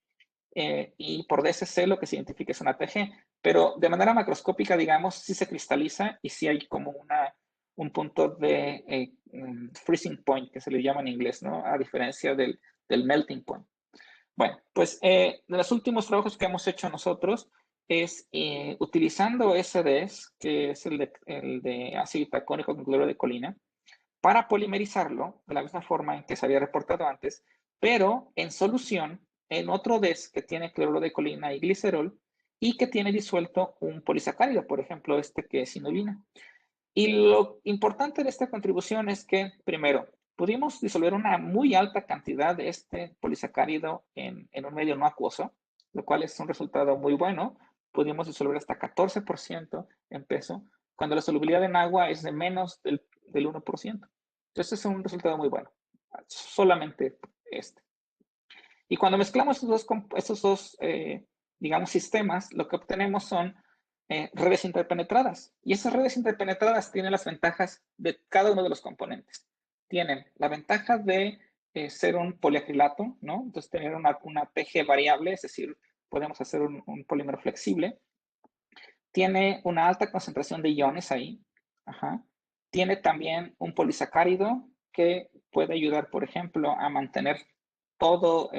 y por DSC lo que se identifica es una ATG, pero de manera macroscópica, digamos, sí se cristaliza y sí hay como un punto de freezing point, que se le llama en inglés, ¿no? A diferencia del melting point. Bueno, pues de los últimos trabajos que hemos hecho nosotros es utilizando SDS, que es el de ácido itacónico con cloruro de colina, para polimerizarlo de la misma forma en que se había reportado antes, pero en solución en otro DES que tiene cloruro de colina y glicerol y que tiene disuelto un polisacárido, por ejemplo, este que es inulina. Y lo importante de esta contribución es que, primero, pudimos disolver una muy alta cantidad de este polisacárido en un medio no acuoso, lo cual es un resultado muy bueno. Pudimos disolver hasta 14% en peso, cuando la solubilidad en agua es de menos del 1%. Entonces es un resultado muy bueno, solamente este. Y cuando mezclamos estos dos digamos, sistemas, lo que obtenemos son redes interpenetradas. Y esas redes interpenetradas tienen las ventajas de cada uno de los componentes. Tienen la ventaja de ser un poliacrilato, ¿no? Entonces tener una PG variable, es decir, podemos hacer un polímero flexible. Tiene una alta concentración de iones ahí. Ajá. Tiene también un polisacárido que puede ayudar, por ejemplo, a mantener todo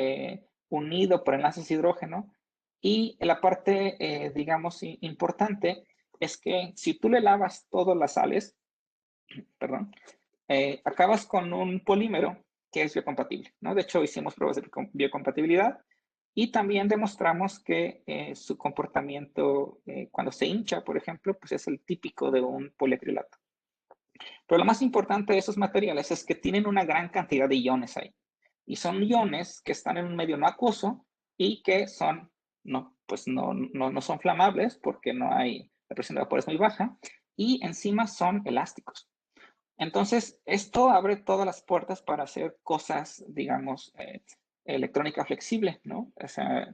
unido por enlaces de hidrógeno. Y la parte, digamos, importante es que si tú le lavas todas las sales, perdón, acabas con un polímero que es biocompatible, ¿no? De hecho, hicimos pruebas de biocompatibilidad y también demostramos que su comportamiento cuando se hincha, por ejemplo, pues es el típico de un poliacrilato. Pero lo más importante de esos materiales es que tienen una gran cantidad de iones ahí. Y son iones que están en un medio no acuoso y que son, no son flamables porque no hay, la presión de vapor es muy baja y encima son elásticos. Entonces, esto abre todas las puertas para hacer cosas, digamos, electrónica flexible, ¿no? O sea,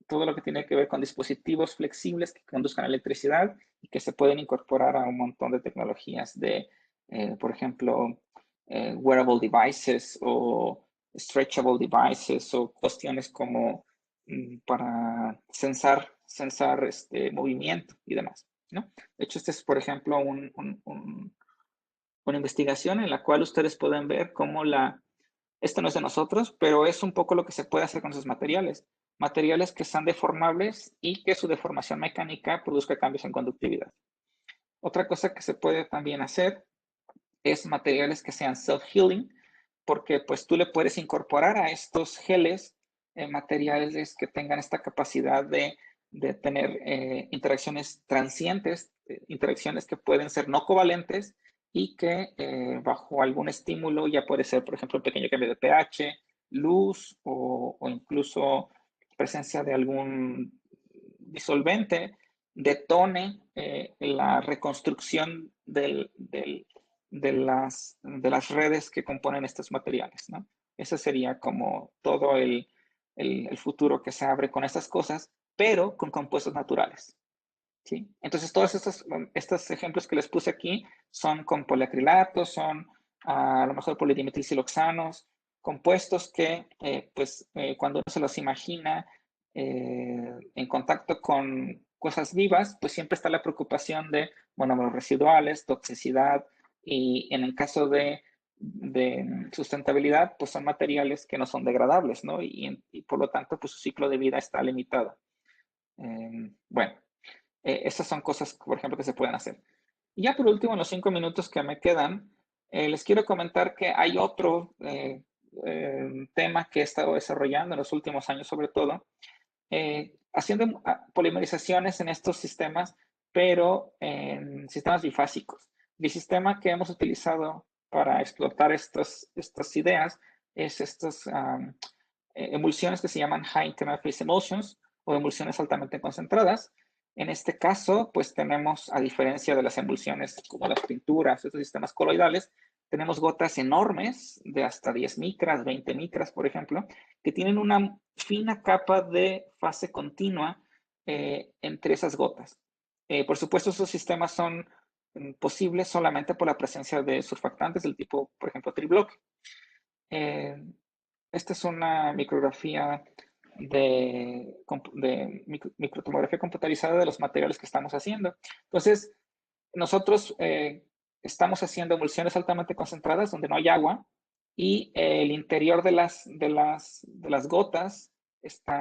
todo lo que tiene que ver con dispositivos flexibles que conduzcan electricidad y que se pueden incorporar a un montón de tecnologías de, por ejemplo, wearable devices o stretchable devices o cuestiones como para censar movimiento y demás, ¿no? De hecho, este es, por ejemplo, una investigación en la cual ustedes pueden ver cómo esto no es de nosotros, pero es un poco lo que se puede hacer con esos materiales. Materiales que son deformables y que su deformación mecánica produzca cambios en conductividad. Otra cosa que se puede también hacer es materiales que sean self-healing, porque pues tú le puedes incorporar a estos geles materiales que tengan esta capacidad de tener interacciones transientes, interacciones que pueden ser no covalentes y que bajo algún estímulo, ya puede ser, por ejemplo, un pequeño cambio de pH, luz o incluso presencia de algún disolvente, detone la reconstrucción de las redes que componen estos materiales, ¿no? Ese sería como todo el futuro que se abre con estas cosas, pero con compuestos naturales, ¿sí? Entonces, todos estos ejemplos que les puse aquí son con poliacrilatos, son a lo mejor polidimetilsiloxanos, compuestos que, cuando uno se los imagina en contacto con cosas vivas, pues siempre está la preocupación de monómeros residuales, toxicidad, y en el caso de sustentabilidad, pues son materiales que no son degradables, ¿no? Y por lo tanto, pues su ciclo de vida está limitado. Bueno, estas son cosas, por ejemplo, que se pueden hacer. Y ya por último, en los 5 minutos que me quedan, les quiero comentar que hay otro tema que he estado desarrollando en los últimos años, sobre todo, haciendo polimerizaciones en estos sistemas, pero en sistemas bifásicos. El sistema que hemos utilizado para explotar estas ideas es estas emulsiones que se llaman High Interface Emulsions o emulsiones altamente concentradas. En este caso, pues tenemos, a diferencia de las emulsiones como las pinturas, estos sistemas coloidales, tenemos gotas enormes de hasta 10 micras, 20 micras, por ejemplo, que tienen una fina capa de fase continua entre esas gotas. Por supuesto, esos sistemas son posibles solamente por la presencia de surfactantes del tipo, por ejemplo, tribloque. Esta es una micrografía de microtomografía computarizada de los materiales que estamos haciendo. Entonces, nosotros estamos haciendo emulsiones altamente concentradas donde no hay agua y el interior de las gotas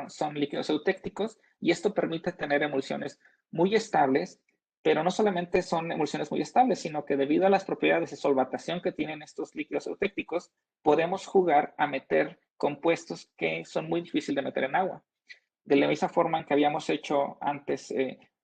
son líquidos eutécticos y esto permite tener emulsiones muy estables, pero no solamente son emulsiones muy estables, sino que debido a las propiedades de solvatación que tienen estos líquidos eutécticos, podemos jugar a meter compuestos que son muy difíciles de meter en agua. De la misma forma en que habíamos hecho antes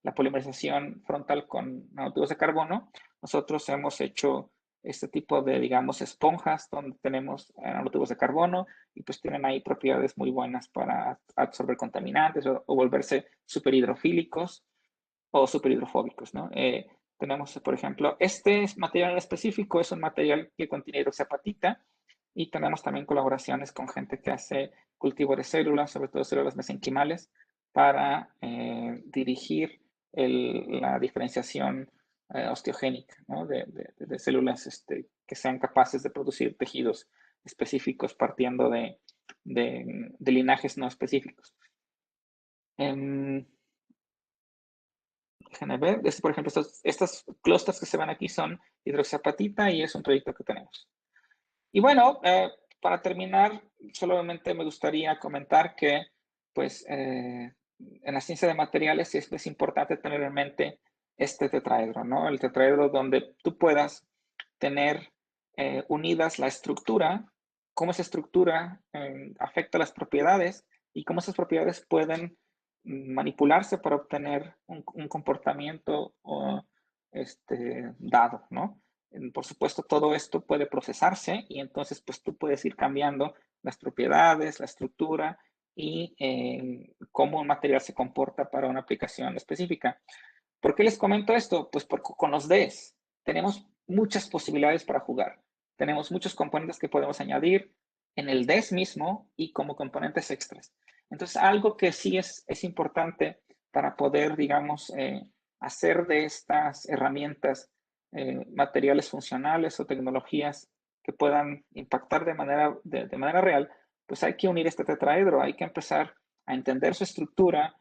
la polimerización frontal con nanotubos de carbono, nosotros hemos hecho este tipo de, digamos, esponjas donde tenemos nanotubos de carbono y pues tienen ahí propiedades muy buenas para absorber contaminantes o volverse superhidrofílicos o superhidrofóbicos, ¿no? Tenemos, por ejemplo, este material en específico es un material que contiene hidroxiapatita y tenemos también colaboraciones con gente que hace cultivo de células, sobre todo células mesenquimales, para dirigir la diferenciación osteogénica, ¿no? de células que sean capaces de producir tejidos específicos partiendo de linajes no específicos. Déjenme ver, por ejemplo, estas clústeres que se ven aquí son hidroxiapatita y es un proyecto que tenemos. Y bueno, para terminar, solamente me gustaría comentar que, pues, en la ciencia de materiales es importante tener en mente este tetraedro, ¿no? El tetraedro donde tú puedas tener unidas la estructura, cómo esa estructura afecta las propiedades y cómo esas propiedades pueden manipularse para obtener un comportamiento dado, ¿no? Por supuesto, todo esto puede procesarse y entonces pues tú puedes ir cambiando las propiedades, la estructura y cómo un material se comporta para una aplicación específica. ¿Por qué les comento esto? Pues porque con los DES tenemos muchas posibilidades para jugar. Tenemos muchos componentes que podemos añadir en el DES mismo y como componentes extras. Entonces, algo que sí es importante para poder, digamos, hacer de estas herramientas materiales funcionales o tecnologías que puedan impactar de manera real, pues hay que unir este tetraedro, hay que empezar a entender su estructura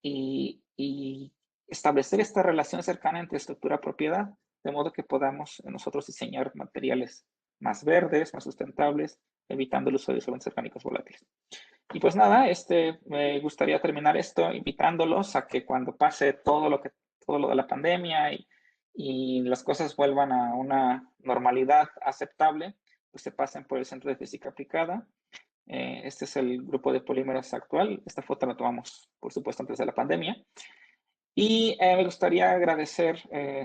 y establecer esta relación cercana entre estructura-propiedad, de modo que podamos nosotros diseñar materiales más verdes, más sustentables, evitando el uso de solventes orgánicos volátiles. Y pues nada, me gustaría terminar esto invitándolos a que cuando pase todo lo de la pandemia y las cosas vuelvan a una normalidad aceptable, pues se pasen por el Centro de Física Aplicada. Este es el grupo de polímeros actual. Esta foto la tomamos, por supuesto, antes de la pandemia. Y me gustaría agradecer,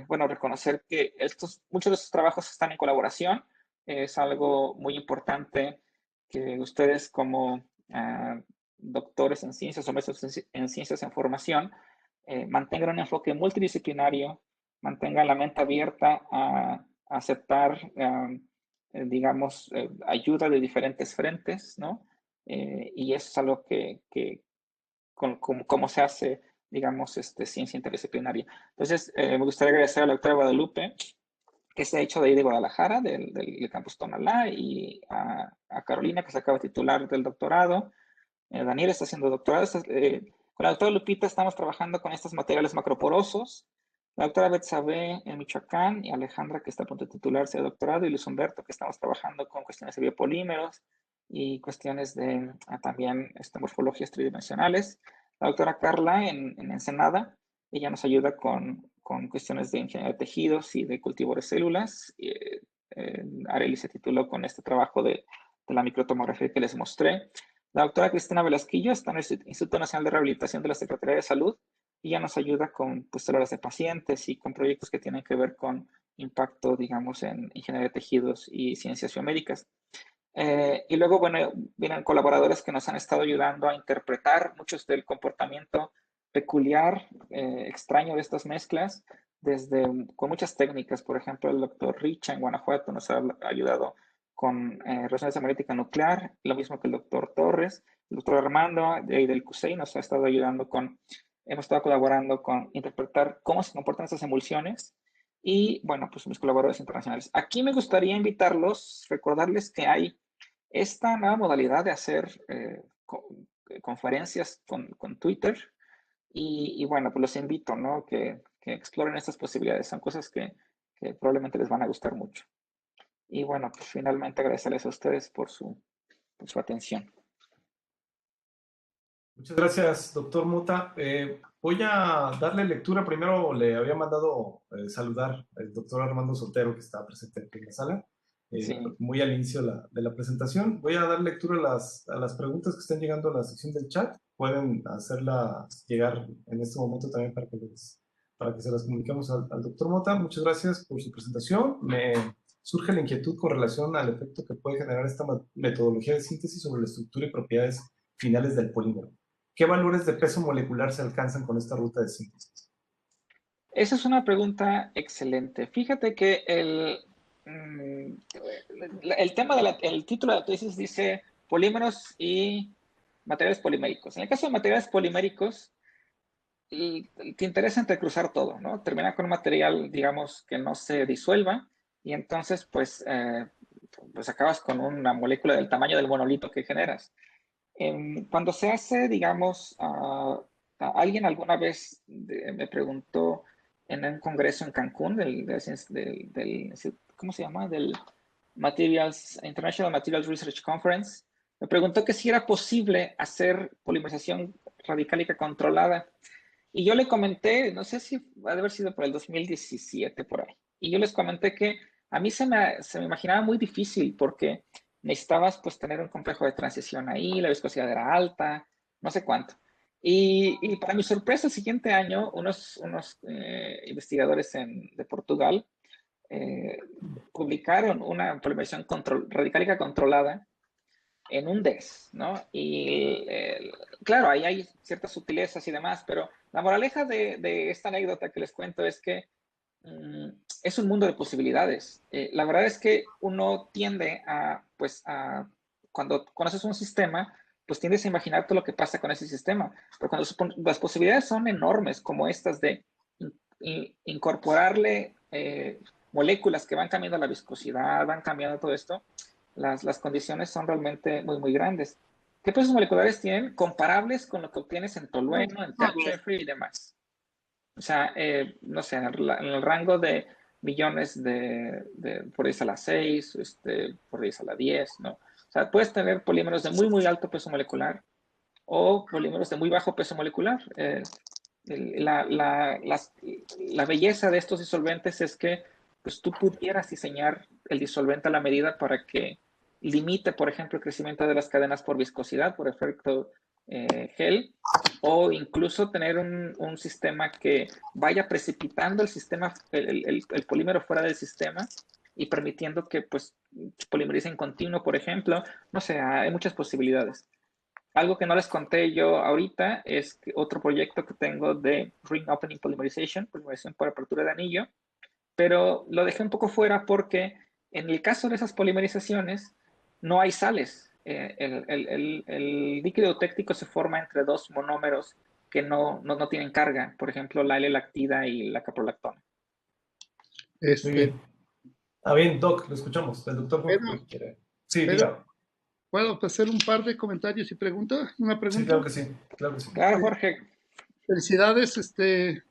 reconocer que muchos de estos trabajos están en colaboración. Es algo muy importante que ustedes como doctores en ciencias o maestros en ciencias en formación mantengan un enfoque multidisciplinario, mantengan la mente abierta a aceptar, digamos, ayuda de diferentes frentes, ¿no? Y eso es algo que como se hace, digamos, ciencia interdisciplinaria. Entonces, me gustaría agradecer a la doctora Guadalupe, que se ha hecho de ahí de Guadalajara, del campus Tonalá, y a Carolina, que se acaba de titular del doctorado. Daniel está haciendo doctorado. Con la doctora Lupita estamos trabajando con estos materiales macroporosos. La doctora Betsabe en Michoacán y Alejandra, que está a punto de titularse de doctorado, y Luis Humberto, que estamos trabajando con cuestiones de biopolímeros y cuestiones de también morfologías tridimensionales. La doctora Carla en Ensenada, ella nos ayuda con cuestiones de ingeniería de tejidos y de cultivo de células. Areli se tituló con este trabajo de la microtomografía que les mostré. La doctora Cristina Velasquillo está en el Instituto Nacional de Rehabilitación de la Secretaría de Salud y ella nos ayuda con células de pacientes y con proyectos que tienen que ver con impacto, digamos, en ingeniería de tejidos y ciencias biomédicas. Y luego, bueno, vienen colaboradores que nos han estado ayudando a interpretar muchos del comportamiento peculiar, extraño de estas mezclas, con muchas técnicas. Por ejemplo, el doctor Richa en Guanajuato nos ha ayudado con resonancia magnética nuclear, lo mismo que el doctor Torres. El doctor Armando del CUSEI nos ha estado ayudando hemos estado colaborando con interpretar cómo se comportan estas emulsiones y, bueno, pues mis colaboradores internacionales. Aquí me gustaría invitarlos, recordarles que hay esta nueva modalidad de hacer conferencias con Twitter y, bueno, pues los invito, ¿no? Que exploren estas posibilidades. Son cosas que que probablemente les van a gustar mucho. Y bueno, pues finalmente agradecerles a ustedes por su atención. Muchas gracias, doctor Mota. Voy a darle lectura. Primero le había mandado saludar al doctor Armando Soltero, que está presente aquí en la sala, Sí. muy al inicio de la presentación. Voy a dar lectura a las preguntas que están llegando a la sección del chat. Pueden hacerlas llegar en este momento también para que se las comuniquemos al doctor Mota. Muchas gracias por su presentación. Me surge la inquietud con relación al efecto que puede generar esta metodología de síntesis sobre la estructura y propiedades finales del polímero. ¿Qué valores de peso molecular se alcanzan con esta ruta de síntesis? Esa es una pregunta excelente. Fíjate que el tema el título de la tesis dice polímeros y materiales poliméricos. En el caso de materiales poliméricos, te interesa entrecruzar todo, ¿no? Terminar con un material, digamos, que no se disuelva y entonces, pues acabas con una molécula del tamaño del monolito que generas. Cuando se hace, digamos, alguien alguna vez me preguntó en un congreso en Cancún ¿cómo se llama? Del International Materials Research Conference, me preguntó que si era posible hacer polimerización radicálica controlada. Y yo le comenté, no sé si va a haber sido por el 2017, por ahí. Y yo les comenté que a mí se me imaginaba muy difícil porque necesitabas pues tener un complejo de transición ahí, la viscosidad era alta, no sé cuánto. Y para mi sorpresa, el siguiente año, unos investigadores de Portugal publicaron una polimerización radicálica controlada en un DES, ¿no? Y claro, ahí hay ciertas sutilezas y demás, pero la moraleja de esta anécdota que les cuento es que es un mundo de posibilidades. La verdad es que uno tiende cuando conoces un sistema, pues tiendes a imaginar todo lo que pasa con ese sistema. Pero cuando las posibilidades son enormes, como estas de incorporarle moléculas que van cambiando la viscosidad, van cambiando todo esto, las condiciones son realmente muy, muy grandes. ¿Qué procesos moleculares tienen comparables con lo que obtienes en tolueno, en Jeffrey y demás? O sea, no sé, en el rango de millones por 10 a la 6, por 10 a la 10, ¿no? O sea, puedes tener polímeros de muy, muy alto peso molecular o polímeros de muy bajo peso molecular. La belleza de estos disolventes es que pues, tú pudieras diseñar el disolvente a la medida para que limite, por ejemplo, el crecimiento de las cadenas por viscosidad, por efecto gel, o incluso tener un sistema que vaya precipitando el polímero fuera del sistema y permitiendo que pues polimerice en continuo, por ejemplo. No sé, hay muchas posibilidades. Algo que no les conté yo ahorita es que otro proyecto que tengo de Ring Opening Polymerization, polimerización por apertura de anillo, pero lo dejé un poco fuera porque en el caso de esas polimerizaciones no hay sales. El líquido eutéctico se forma entre dos monómeros que no tienen carga, por ejemplo, la L-lactida y la caprolactona. Muy bien. Bien, Doc, lo escuchamos. El doctor Jorge quiere. Sí, diga. ¿Puedo hacer un par de comentarios y preguntas? ¿Una pregunta? Sí, claro que sí. Claro, que sí. Claro, Jorge. Felicidades,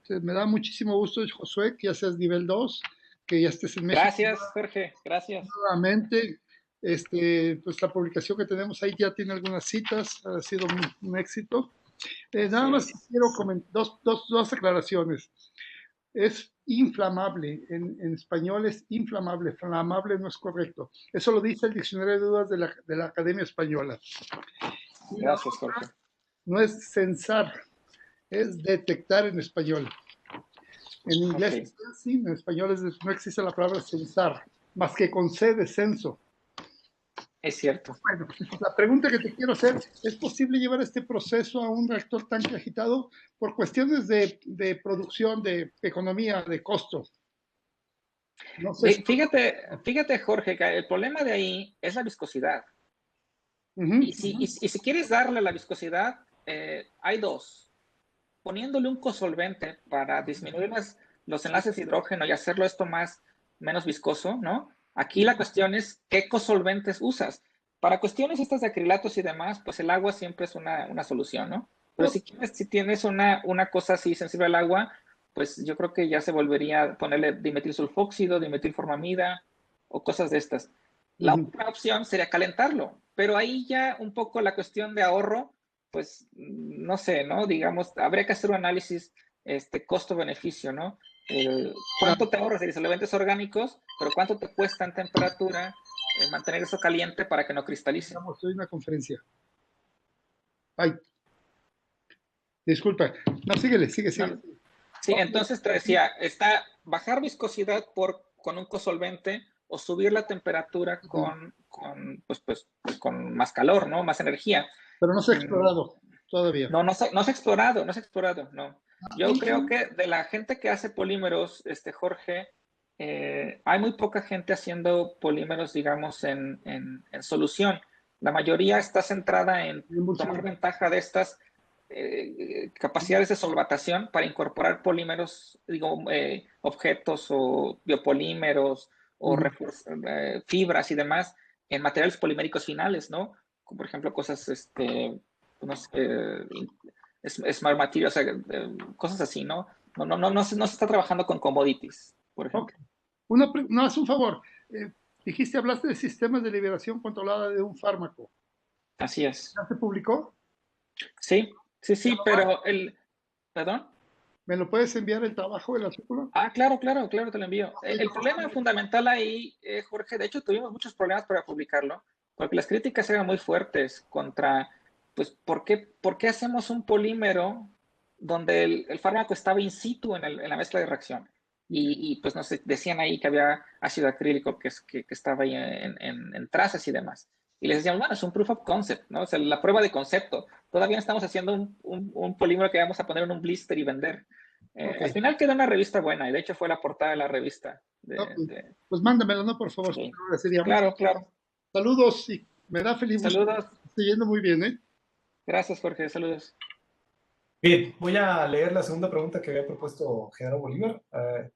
me da muchísimo gusto, Josué, que ya seas nivel 2, que ya estés en México. Gracias, Jorge, gracias. Nuevamente, pues la publicación que tenemos ahí ya tiene algunas citas, ha sido un éxito. Nada más quiero comentar dos aclaraciones. Es inflamable, en español es inflamable, flamable no es correcto. Eso lo dice el diccionario de dudas de la Academia Española. Gracias, Jorge. No es censar, es detectar en español. En inglés sí, en español no existe la palabra censar, más que con C de censo. Es cierto. Bueno, la pregunta que te quiero hacer, ¿es posible llevar este proceso a un reactor tanque agitado por cuestiones de producción, de economía, de costo? No sé. Fíjate, Jorge, que el problema de ahí es la viscosidad. Y si quieres darle la viscosidad, hay dos. Poniéndole un cosolvente para disminuir los enlaces de hidrógeno y hacerlo esto menos viscoso, ¿no? Aquí la cuestión es qué cosolventes usas. Para cuestiones estas de acrilatos y demás, pues el agua siempre es una solución, ¿no? Pero si tienes una cosa así sensible al agua, pues yo creo que ya se volvería a ponerle dimetilsulfóxido, dimetilformamida o cosas de estas. La otra opción sería calentarlo, pero ahí ya un poco la cuestión de ahorro, pues no sé, ¿no? Digamos, habría que hacer un análisis costo-beneficio, ¿no? ¿Cuánto te ahorras de disolventes orgánicos, pero cuánto te cuesta en temperatura mantener eso caliente para que no cristalice? Vamos, estoy en una conferencia. Ay, disculpa. No, síguele. No, sí, entonces te decía, está bajar viscosidad con un cosolvente o subir la temperatura con más calor, ¿no? Más energía. Pero no se ha explorado todavía. No se ha explorado, no. Yo creo que de la gente que hace polímeros, Jorge, hay muy poca gente haciendo polímeros, digamos, en solución. La mayoría está centrada en tomar ventaja de estas capacidades de solvatación para incorporar polímeros, digo, objetos o biopolímeros o fibras y demás en materiales poliméricos finales, ¿no? Como por ejemplo cosas, no sé, smart materials, o sea, cosas así, ¿no? No se está trabajando con commodities, por ejemplo. Okay. No, haz un favor. Hablaste de sistemas de liberación controlada de un fármaco. Así es. ¿Ya se publicó? Sí, pero ¿perdón? ¿Me lo puedes enviar el trabajo del artículo? Claro, te lo envío. El problema fundamental ahí, Jorge, de hecho tuvimos muchos problemas para publicarlo, porque las críticas eran muy fuertes contra, pues, ¿por qué hacemos un polímero donde el fármaco estaba in situ en la mezcla de reacción? Y pues, no sé, decían ahí que había ácido acrílico que estaba ahí en trazas y demás. Y les decíamos, bueno, es un proof of concept, ¿no? O sea, la prueba de concepto. Todavía no estamos haciendo un polímero que vamos a poner en un blister y vender. Al final quedó una revista buena y de hecho fue la portada de la revista. Pues mándamelo, ¿no? Por favor. Sí. Claro. Saludos y me da feliz. Saludos. Estoy yendo muy bien, ¿eh? Gracias, Jorge. Saludos. Bien, voy a leer la segunda pregunta que había propuesto Genaro Bolívar.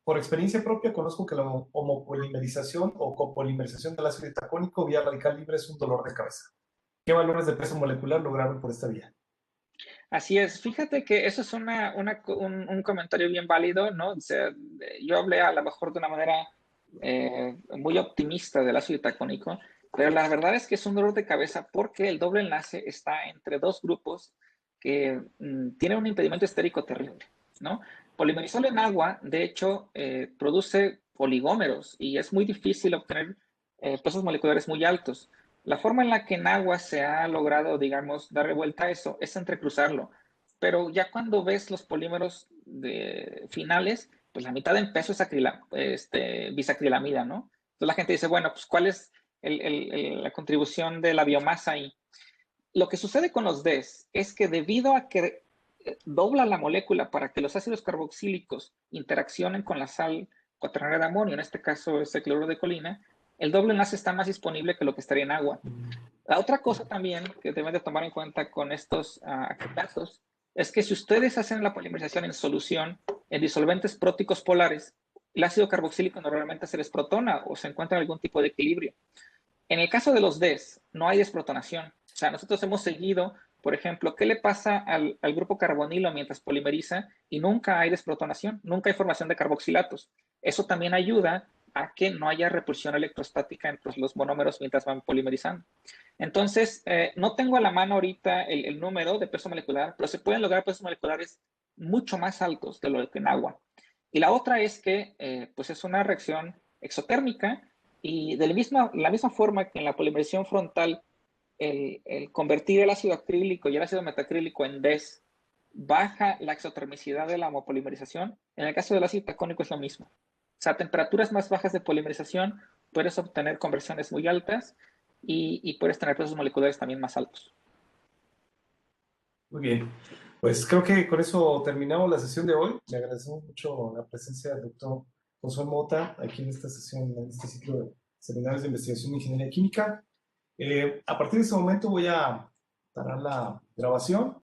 Por experiencia propia, conozco que la homopolimerización o copolimerización del ácido itacónico vía radical libre es un dolor de cabeza. ¿Qué valores de peso molecular lograron por esta vía? Así es. Fíjate que eso es un comentario bien válido, ¿no? O sea, yo hablé a lo mejor de una manera muy optimista del ácido itacónico, pero la verdad es que es un dolor de cabeza porque el doble enlace está entre dos grupos que tienen un impedimento estérico terrible, ¿no? Polimerizol en agua, de hecho, produce oligómeros y es muy difícil obtener pesos moleculares muy altos. La forma en la que en agua se ha logrado, digamos, darle vuelta a eso es entrecruzarlo. Pero ya cuando ves los polímeros finales, pues la mitad en peso es bisacrilamida, ¿no? Entonces la gente dice, bueno, pues ¿cuál es la contribución de la biomasa ahí? Lo que sucede con los DES es que debido a que dobla la molécula para que los ácidos carboxílicos interaccionen con la sal cuaternaria de amonio, en este caso es el cloruro de colina, el doble enlace está más disponible que lo que estaría en agua. La otra cosa también que deben de tomar en cuenta con estos casos es que si ustedes hacen la polimerización en solución en disolventes próticos polares, el ácido carboxílico normalmente se desprotona o se encuentra en algún tipo de equilibrio. En el caso de los DES, no hay desprotonación. O sea, nosotros hemos seguido, por ejemplo, qué le pasa al grupo carbonilo mientras polimeriza y nunca hay desprotonación, nunca hay formación de carboxilatos. Eso también ayuda a que no haya repulsión electrostática entre los monómeros mientras van polimerizando. Entonces, no tengo a la mano ahorita el número de peso molecular, pero se pueden lograr pesos moleculares mucho más altos de lo que en agua. Y la otra es que pues es una reacción exotérmica y de la misma forma que en la polimerización frontal, el convertir el ácido acrílico y el ácido metacrílico en DES baja la exotermicidad de la homopolimerización, en el caso del ácido itacónico es lo mismo. O sea, a temperaturas más bajas de polimerización puedes obtener conversiones muy altas y puedes tener pesos moleculares también más altos. Muy bien. Pues creo que con eso terminamos la sesión de hoy. Le agradecemos mucho la presencia del doctor Josué Mota aquí en esta sesión, en este ciclo de seminarios de investigación en ingeniería química. A partir de este momento voy a parar la grabación.